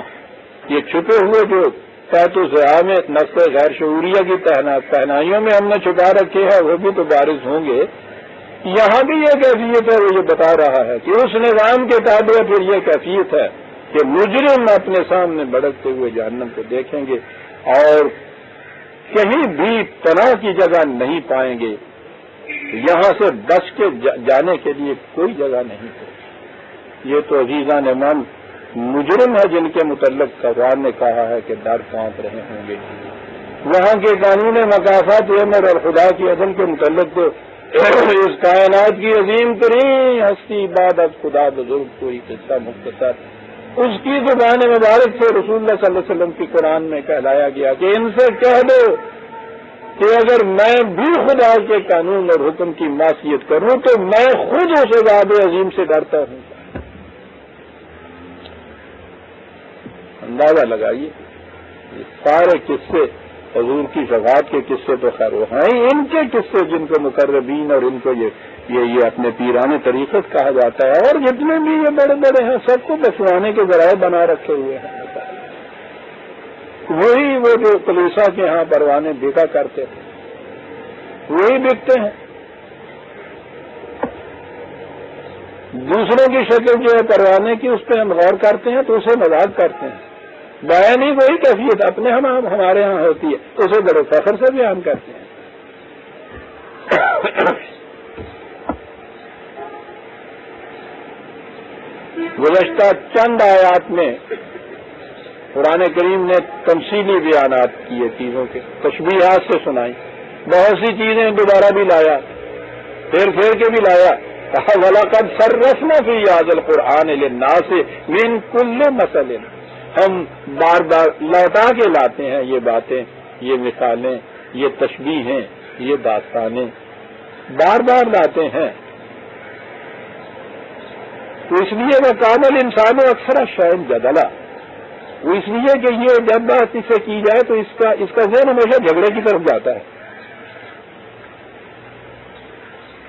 یہ چھپے ہوئے جو تحت الزحام نقص غیر شعوریہ کی تہنائیوں میں ہم نے چھپا رکھے ہیں وہ بھی تو بارز ہوں گے. یہاں بھی یہ کیفیت ہے، وہ یہ بتا رہا ہے کہ اس نظام کے تابع پھر یہ کیفیت ہے کہ مجرم اپنے سامنے بھڑکتے ہوئے جہنم کو دیکھیں گے اور کہیں بھی پناہ کی جگہ نہیں پائیں گے. یہاں سے بچ کے جانے کے لیے کوئی جگہ نہیں ہے. یہ تو عزیزان امام مجرم ہے جن کے متعلق قرآن نے کہا ہے کہ ڈر کانپ رہے ہوں گے. وہاں کے قانون مکافات عمر اور خدا کی عدل کے متعلق تو اس کائنات کی عظیم ترین ہستی بعد از خدا بزرگ کوئی قصہ مختصر اس کی زبان مبارک سے رسول اللہ صلی اللہ علیہ وسلم کی قرآن میں کہلایا گیا کہ ان سے کہہ دو کہ اگر میں بھی خدا کے قانون اور حکم کی معصیت کروں تو میں خود اس عذاب عظیم سے ڈرتا ہوں. اندازہ لگائیے یہ سارے قصے حضور کی شفاعت کے قصے تو خیر وہ ہیں، ان کے قصے جن کو مقربین اور ان کو یہ اپنے پیرانے طریقت کہا جاتا ہے اور جتنے بھی یہ بڑے بڑے ہیں سب کو بچوانے کے ذرائع بنا رکھے ہوئے ہیں. وہی وہ جو کلیسا کے ہاں پروانے بکا کرتے تھے وہی بکتے ہیں. دوسروں کی شکل جو ہے پروانے کی اس پہ ہم غور کرتے ہیں تو اسے مذاق کرتے ہیں. بیان ہی وہی کیفیت اپنے ہمارے ہاں ہوتی ہے تو اسے بڑے فخر سے بیان کرتے ہیں. گزشتہ چند آیات میں قرآن کریم نے تمثیلی بیانات کیے چیزوں کے، تشبیہات سے سنائی. بہت سی چیزیں دوبارہ بھی لایا، پھر کے بھی لایا. وَلَقَدْ صَرَّفْنَا فِي هَذَا الْقُرْآنِ لِلنَّاسِ مِنْ كُلِّ مَثَلٍ. ہم بار بار لوٹا کے لاتے ہیں یہ باتیں، یہ مثالیں، یہ تشبیہیں، یہ داستانیں بار بار لاتے ہیں. تو اس لیے وہ کامل انسان اکثر شعین جدلا، وہ اس لیے کہ یہ جب بات اس سے کی جائے تو اس کا ذہن ہمیشہ جھگڑے کی طرف جاتا ہے.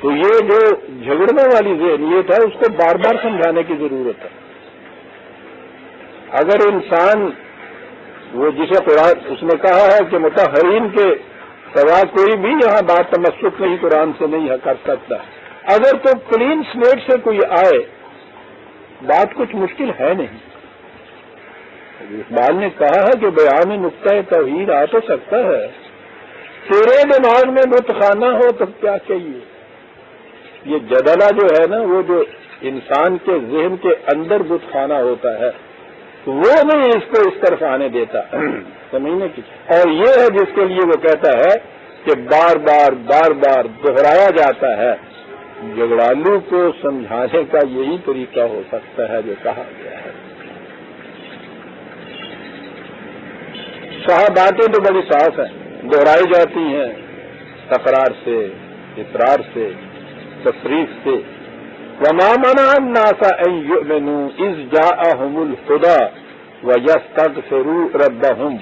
تو یہ جو جھگڑنے والی ذہنیت ہے اس کو بار بار سمجھانے کی ضرورت ہے. اگر انسان وہ جسے قرآن اس نے کہا ہے کہ متحرین کے سوا کوئی بھی یہاں بات تمسک نہیں قرآن سے نہیں کر سکتا، اگر تو کلین سلیٹ سے کوئی آئے بات کچھ مشکل ہے نہیں. اقبال نے کہا ہے کہ بیان نقطۂ توحید آ تو سکتا ہے، تیرے دماغ میں بت خانہ ہو تو کیا چاہیے. یہ جدلہ جو ہے نا وہ جو انسان کے ذہن کے اندر بت خانہ ہوتا ہے وہ نہیں اس کو اس طرف آنے دیتا سمجھنے کی. اور یہ ہے جس کے لیے وہ کہتا ہے کہ بار بار دہرایا جاتا ہے. جھگڑالو کو سمجھانے کا یہی طریقہ ہو سکتا ہے جو کہا گیا ہے. باتیں تو بڑی صاف ہیں، دہرائی جاتی ہیں تکرار سے، اصرار سے، تصریف سے. وما منع الناس ان يؤمنوا اذ جاءهم الهدى ويستغفروا ربهم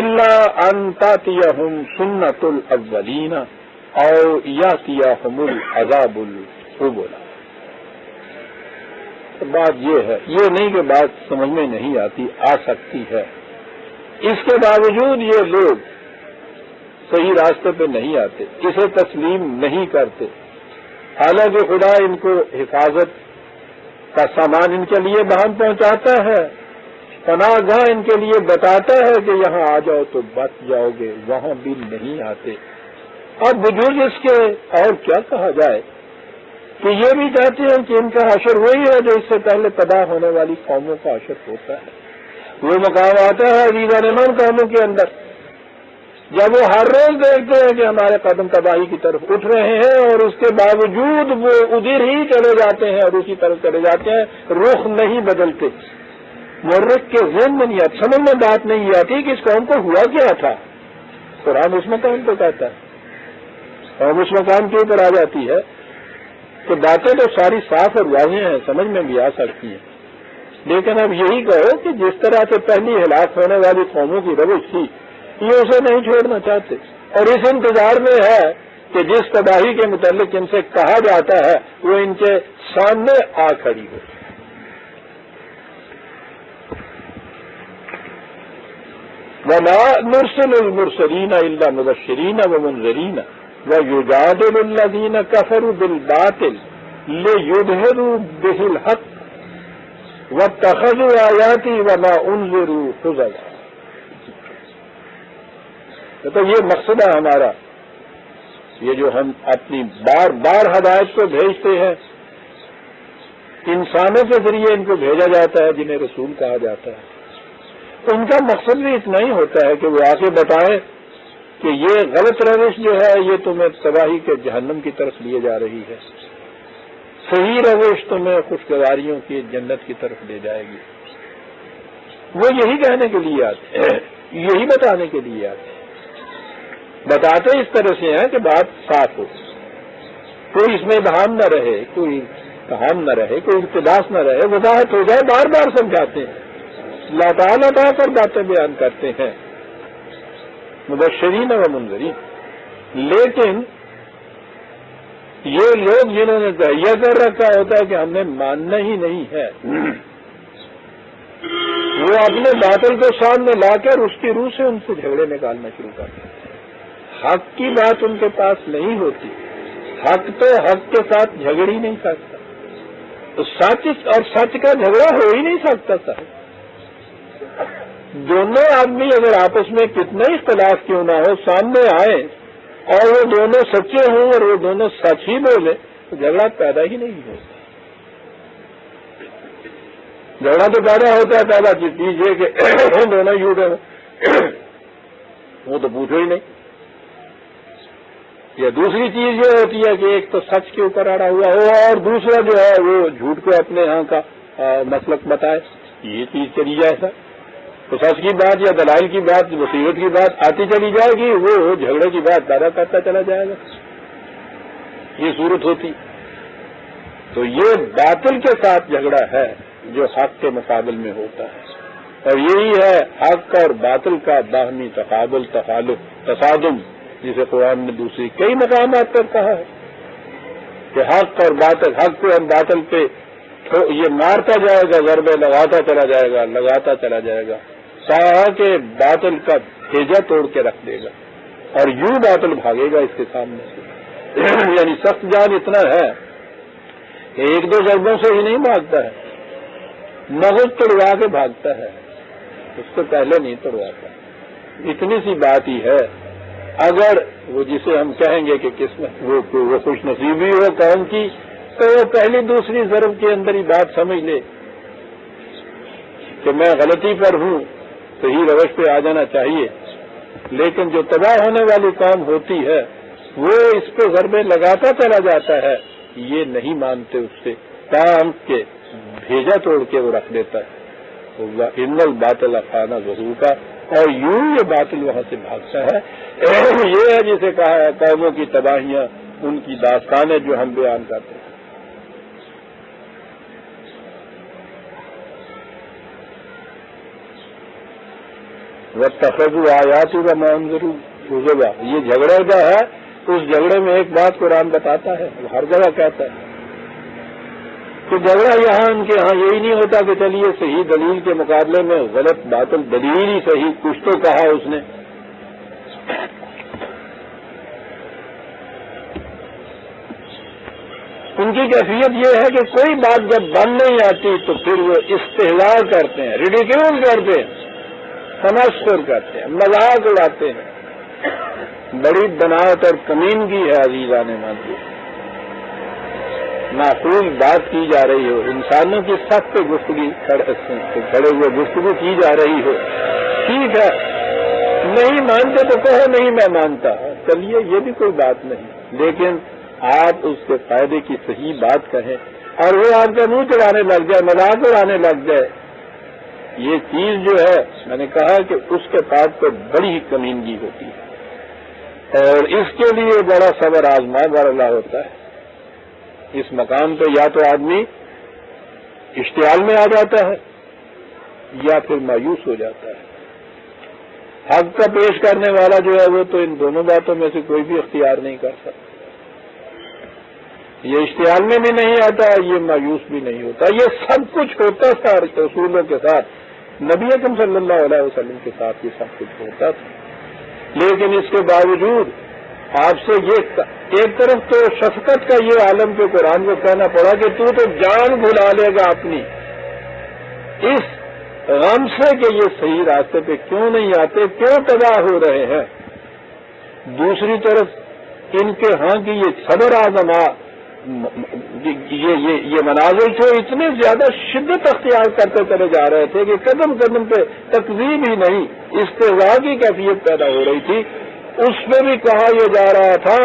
الا ان تاتيهم سنة الاولين او ياتيهم العذاب القبل. بات یہ ہے، یہ نہیں کہ بات سمجھ میں نہیں آتی، آ سکتی ہے. اس کے باوجود یہ لوگ صحیح راستے پہ نہیں آتے، اسے تسلیم نہیں کرتے. حالانکہ خدا ان کو حفاظت کا سامان ان کے لیے بہم پہنچاتا ہے، پناہ گاہ ان کے لیے بتاتا ہے کہ یہاں آ جاؤ تو بچ جاؤ گے، وہاں بھی نہیں آتے. اور بزرگ اس کے اور کیا کہا جائے کہ یہ بھی چاہتے ہیں کہ ان کا حشر وہی ہے جو اس سے پہلے تباہ ہونے والی قوموں کا حشر ہوتا ہے. وہ مقام آتا ہے عزیزان ایمان قوموں کے اندر جب وہ ہر روز دیکھتے ہیں کہ ہمارے قدم تباہی کی طرف اٹھ رہے ہیں اور اس کے باوجود وہ ادھر ہی چلے جاتے ہیں اور اسی طرف چلے جاتے ہیں، رخ نہیں بدلتے. مورخ کے ذہن میں نہیں آتی، سمجھ میں بات نہیں آتی کہ اس قوم کو ہوا کیا تھا. قرآن اس مقام کو کہتا ہے قوم اس مقام کے اوپر آ جاتی ہے کہ باتیں تو ساری صاف اور واضح ہیں، سمجھ میں بھی آ سکتی ہیں، لیکن اب یہی کہو کہ جس طرح سے پہلی ہلاک ہونے والی قوموں کی روش تھی یہ اسے نہیں چھوڑنا چاہتے، اور اس انتظار میں ہے کہ جس تباہی کے متعلق ان سے کہا جاتا ہے وہ ان کے سامنے آ کھڑی ہو۔ وَمَا نُرْسِلُ الْمُرْسَلِينَ إِلَّا مُبَشِّرِينَ وَمُنذِرِينَ وَيُجَادِلُ الَّذِينَ كَفَرُوا بِالْبَاطِلِ لِيُدْحِضُوا بِهِ الْحَقَّ وَاتَّخَذُوا آيَاتِي وَمَا أُنذِرُوا هُزُوًا۔ تو یہ مقصد ہے ہمارا، یہ جو ہم اپنی بار بار ہدایت کو بھیجتے ہیں، انسانوں کے ذریعے ان کو بھیجا جاتا ہے جنہیں رسول کہا جاتا ہے، ان کا مقصد بھی اتنا ہی ہوتا ہے کہ وہ آ کے بتائیں کہ یہ غلط روش جو ہے یہ تمہیں تباہی کے جہنم کی طرف لیے جا رہی ہے، صحیح روش تمہیں خوشگواریوں کی جنت کی طرف لے جائے گی۔ وہ یہی کہنے کے لیے آتے ہیں، یہی بتانے کے لیے آتے ہیں۔ بتاتے اس طرح سے ہیں کہ بات صاف ہو، کوئی اس میں ابہام نہ رہے، کوئی کہام نہ رہے، کوئی اقتباس نہ رہے، وضاحت ہو جائے۔ بار بار سمجھاتے ہیں، لٹا کر باتیں بیان کرتے ہیں، مبشرین و منذرین۔ لیکن یہ لوگ جنہوں نے تہیہ کر رکھا ہوتا ہے کہ ہم نے ماننا ہی نہیں ہے، وہ اپنے باطل کو سامنے لا کر اس کی روح سے ان سے جھگڑے نکالنا شروع کرتے ہیں۔ حق کی بات ان کے پاس نہیں ہوتی، حق تو حق کے ساتھ جھگڑ ہی نہیں سکتا، تو سچ اور سچ کا جھگڑا ہو ہی نہیں سکتا صاحب۔ دونوں آدمی اگر آپس میں کتنا اختلاف کیوں نہ ہو سامنے آئیں اور وہ دونوں سچے ہوں اور وہ دونوں سچ ہی بولے تو جھگڑا پیدا ہی نہیں ہوتا۔ جھگڑا تو پیدا ہوتا ہے، پیدا چیز یہ کہ دونوں جھوٹ ہیں، وہ تو پوچھو ہی نہیں۔ یا دوسری چیز یہ ہوتی ہے کہ ایک تو سچ کے اوپر اڑا ہوا ہو اور دوسرا جو ہے وہ جھوٹ کو اپنے یہاں کا مسلک بتائے، یہ چیز چلی جائے سر تو سچ کی بات یا دلائل کی بات، مصیبت کی بات آتی چلی جائے گی، وہ جھگڑے کی بات پیدا کرتا چلا جائے گا، یہ صورت ہوتی۔ تو یہ باطل کے ساتھ جھگڑا ہے جو حق کے مقابل میں ہوتا ہے، اور یہی ہے حق اور باطل کا باہمی تقابل، تخالف، تصادم، جسے قرآن نے دوسری کئی مقامات پر کہا ہے کہ حق اور باطل، حق کو ہم باطل پہ یہ مارتا جائے گا، ضربے لگاتا چلا جائے گا، لگاتا چلا جائے گا، کہ باطل کا بھیجا توڑ کے رکھ دے گا اور یوں باطل بھاگے گا اس کے سامنے سے۔ یعنی سخت جان اتنا ہے کہ ایک دو ضربوں سے ہی نہیں بھاگتا ہے، مغز توڑوا کے بھاگتا ہے، اس کو پہلے نہیں توڑواتا۔ اتنی سی بات ہی ہے، اگر وہ جسے ہم کہیں گے کہ قسمت وہ خوش نصیبی ہو قوم کی، تو وہ پہلی دوسری ضرب کے اندر ہی بات سمجھ لے کہ میں غلطی پر ہوں، صحیح روش پہ آ جانا چاہیے۔ لیکن جو تباہ ہونے والی قوم ہوتی ہے وہ اس پہ ضربے لگاتا چلا جاتا ہے، یہ نہیں مانتے اس سے، کام کے بھیجا توڑ کے وہ رکھ دیتا ہے۔ ان الباطل خانہ ظہور کا، اور یوں یہ باطل وہاں سے بھاگتا ہے۔ یہ ہے جسے کہا ہے قوموں کی تباہیاں، ان کی داستانیں جو ہم بیان کرتے ہیں۔ وَاتَّخَذُوا آيَاتِي وَمَا أُنذِرُوا هُزُوًا، یہ جھگڑے کا ہے، اس جھگڑے میں ایک بات قرآن بتاتا ہے، ہر جگہ کہتا ہے کہ جھگڑا یہاں ان کے ہاں یہی نہیں ہوتا کہ چلیے صحیح دلیل کے مقابلے میں غلط باطل دلیل ہی صحیح، کچھ تو کہا اس نے۔ ان کی کیفیت یہ ہے کہ کوئی بات جب بن نہیں آتی تو پھر وہ استہزاء کرتے ہیں، ریڈیکیول کرتے ہیں، تمسخر کرتے ہیں، مذاق اڑاتے ہیں۔ بڑی بناوٹ اور کمینگی ہے عزیزان مانتی، معقول بات کی جا رہی ہو، انسانوں کی سخت گفتگو کھڑے ہوئے گفتگو کی جا رہی ہو، ٹھیک ہے، نہیں مانتے تو کہو نہیں میں مانتا، چلیے یہ بھی کوئی بات نہیں، لیکن آپ اس کے فائدے کی صحیح بات کہیں اور وہ آپ کا منہ چڑھانے لگ جائے، مذاق اڑانے لگ جائے، یہ چیز جو ہے میں نے کہا کہ اس کے پاس تو بڑی ہی کمینگی ہوتی ہے۔ اور اس کے لیے بڑا صبر آزما والا ہوتا ہے۔ اس مقام پہ یا تو آدمی اشتعال میں آ جاتا ہے یا پھر مایوس ہو جاتا ہے۔ حق کا پیش کرنے والا جو ہے وہ تو ان دونوں باتوں میں سے کوئی بھی اختیار نہیں کر سکتا۔ یہ اشتعال میں بھی نہیں آتا، یہ مایوس بھی نہیں ہوتا۔ یہ سب کچھ ہوتا تھا رسولوں کے ساتھ، نبی اکرم صلی اللہ علیہ وسلم کے ساتھ یہ سب کچھ ہوتا تھا۔ لیکن اس کے باوجود آپ سے یہ ایک طرف تو شفقت کا یہ عالم کے قرآن کو کہنا پڑا کہ تو جان بھلا لے گا اپنی، اس غم سے کہ یہ صحیح راستے پہ کیوں نہیں آتے، کیوں تباہ ہو رہے ہیں۔ دوسری طرف ان کے ہاں کی یہ صبر آزما، یہ مناظر جو اتنے زیادہ شدت اختیار کرتے چلے جا رہے تھے کہ قدم قدم پہ تکذیب ہی نہیں، استہزاء کی کیفیت پیدا ہو رہی تھی۔ اس میں بھی کہا یہ جا رہا تھا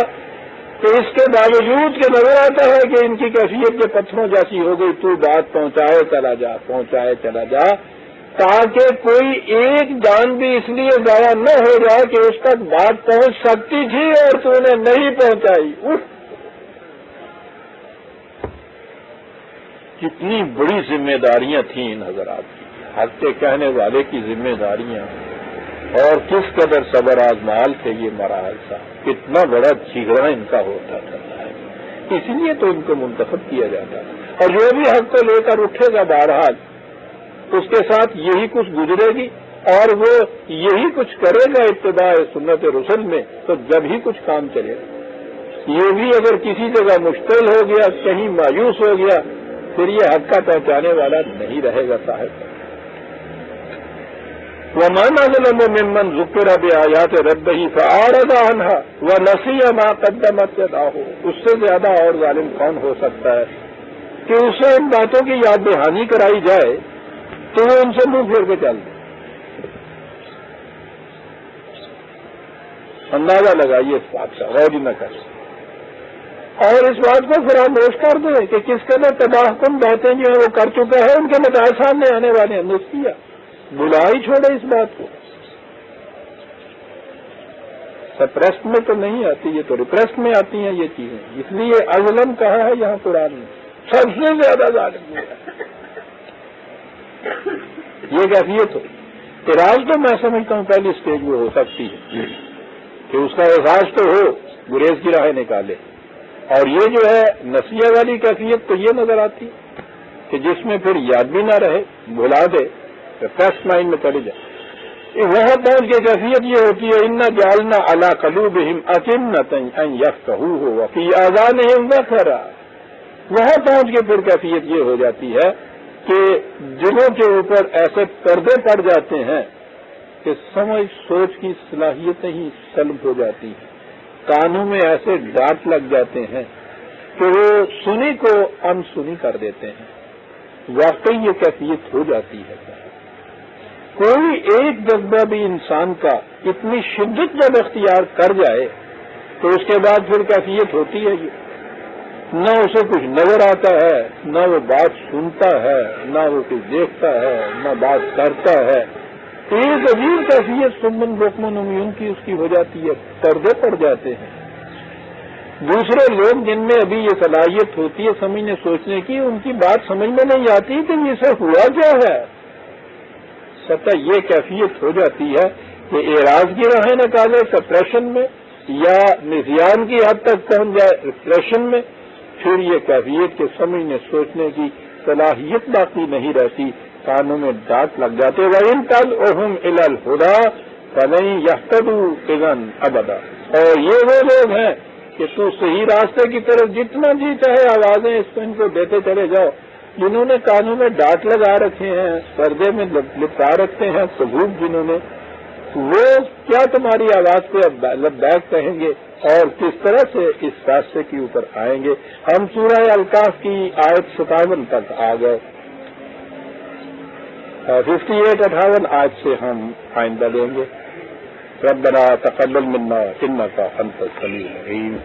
کہ اس کے باوجود کہ نظر آتا ہے کہ ان کی کیفیت کے پتھروں جیسی ہو گئی، تو بات پہنچائے چلا جا، پہنچائے چلا جا، تاکہ کوئی ایک جان بھی اس لیے ضائع نہ ہو جائے کہ اس تک بات پہنچ سکتی تھی اور تو نے نہیں پہنچائی۔ کتنی بڑی ذمہ داریاں تھیں ان حضرات کی، حق کے کہنے والے کی ذمہ داریاں، اور کس قدر صبر آزمال تھے یہ مراحل تھا، کتنا بڑا جگرا ان کا ہوتا تھا۔ اس لیے تو ان کو منتخب کیا جاتا ہے، اور جو بھی حق کو لے کر اٹھے گا بہرحال اس کے ساتھ یہی کچھ گزرے گی اور وہ یہی کچھ کرے گا اتباع سنت رسول میں، تو جب ہی کچھ کام چلے گا۔ یہ بھی اگر کسی جگہ مشتعل ہو گیا، کہیں مایوس ہو گیا، پھر یہ حق کا پہنچانے والا نہیں رہے گا صاحب۔ وَمَنْ أَظْلَمُ مِمَّنْ ذُكِّرَ بِآيَاتِ رَبِّهِ فَأَعْرَضَ عَنْهَا وَنَسِيَ مَا قَدَّمَتْ يَدَاهُ۔ اس سے زیادہ اور ظالم کون ہو سکتا ہے کہ اسے ان باتوں کی یاد دہانی کرائی جائے تو وہ ان سے منہ پھیر کے چل دے۔ اندازہ لگائیے اس بات کا، غور ہی نہ کریں، اور اس بات کو فراموش کر دیں کہ کس قدر تباہ کن باتیں جو ہیں وہ کر چکا ہے، ان کے نتائج سامنے آنے والے ہیں۔ نسیہ بلا ہی چھوڑے اس بات کو۔ سپریسٹ میں تو نہیں آتی، یہ تو ریپریسٹ میں آتی ہیں یہ چیزیں، اس لیے اظلم کہا ہے یہاں قرآن میں، سب سے زیادہ ظالم ہوا ہے۔ یہ کیفیت ہو، علاج تو میں سمجھتا ہوں پہلی اسٹیج میں ہو سکتی ہے کہ اس کا احساس تو ہو، گریز کی راہیں نکالے، اور یہ جو ہے نسیہ والی کیفیت تو یہ نظر آتی کہ جس میں پھر یاد بھی نہ رہے، بھلا دے، فریش مائنڈ میں چلی جائے۔ وہاں پہنچ کے کیفیت یہ ہوتی ہے اِنَّا جَعَلْنَا عَلَىٰ قُلُوبِهِمْ أَكِنَّةً أَن يَفْقَهُوهُ وَفِي آذَانِهِمْ وَقْرًا۔ وہاں پہنچ کے پھر کیفیت یہ ہو جاتی ہے کہ دلوں کے اوپر ایسے پردے پڑ جاتے ہیں کہ سمجھ سوچ کی صلاحیتیں ہی سلب ہو جاتی ہیں، کانوں میں ایسے ڈانٹ لگ جاتے ہیں کہ وہ سنی کو انسنی کر دیتے ہیں۔ واقعی یہ کیفیت ہو جاتی ہے۔ کوئی ایک جذبہ بھی انسان کا اتنی شدت جب اختیار کر جائے تو اس کے بعد پھر کیفیت ہوتی ہے یہ، نہ اسے کچھ نظر آتا ہے، نہ وہ بات سنتا ہے، نہ وہ کچھ دیکھتا ہے، نہ بات کرتا ہے۔ ایک عجیب کیفیت سمن بکمن امیون کی اس کی ہو جاتی ہے، پردے پڑ جاتے ہیں۔ دوسرے لوگ جن میں ابھی یہ صلاحیت ہوتی ہے سمجھنے سوچنے کی، ان کی بات سمجھ میں نہیں آتی کہ اسے ہوا کیا ہے۔ سطح یہ کیفیت ہو جاتی ہے کہ اعراض کی راہیں نکالے سپریشن میں، یا نسیان کی حد تک پہنچ جائے ریپریشن میں، پھر یہ کیفیت کے سمجھنے سوچنے کی صلاحیت باقی نہیں رہتی، کانوں میں ڈانٹ لگ جاتے۔ وَإِن تَدْعُهُمْ إِلَى الْهُدَىٰ فَلَن يَهْتَدُوا إِذًا أَبَدًا۔ اور یہ وہ لوگ ہیں کہ تو صحیح راستے کی طرف جتنا جی چاہے آوازیں ان کو دیتے چلے جاؤ، جنہوں نے کانوں میں ڈانٹ لگا رکھے ہیں، پردے میں لپٹا رکھتے ہیں ثبوت جنہوں نے، وہ کیا تمہاری آواز پہ لبیک کہیں گے اور کس طرح سے اس راستے کے اوپر آئیں گے۔ ہم سورہ الکاف کی آیت 57 تک آ گئے، 58 آیت سے ہم آئندہ لیں گے۔ ربنا تقبل منا انک انت السمیع العلیم۔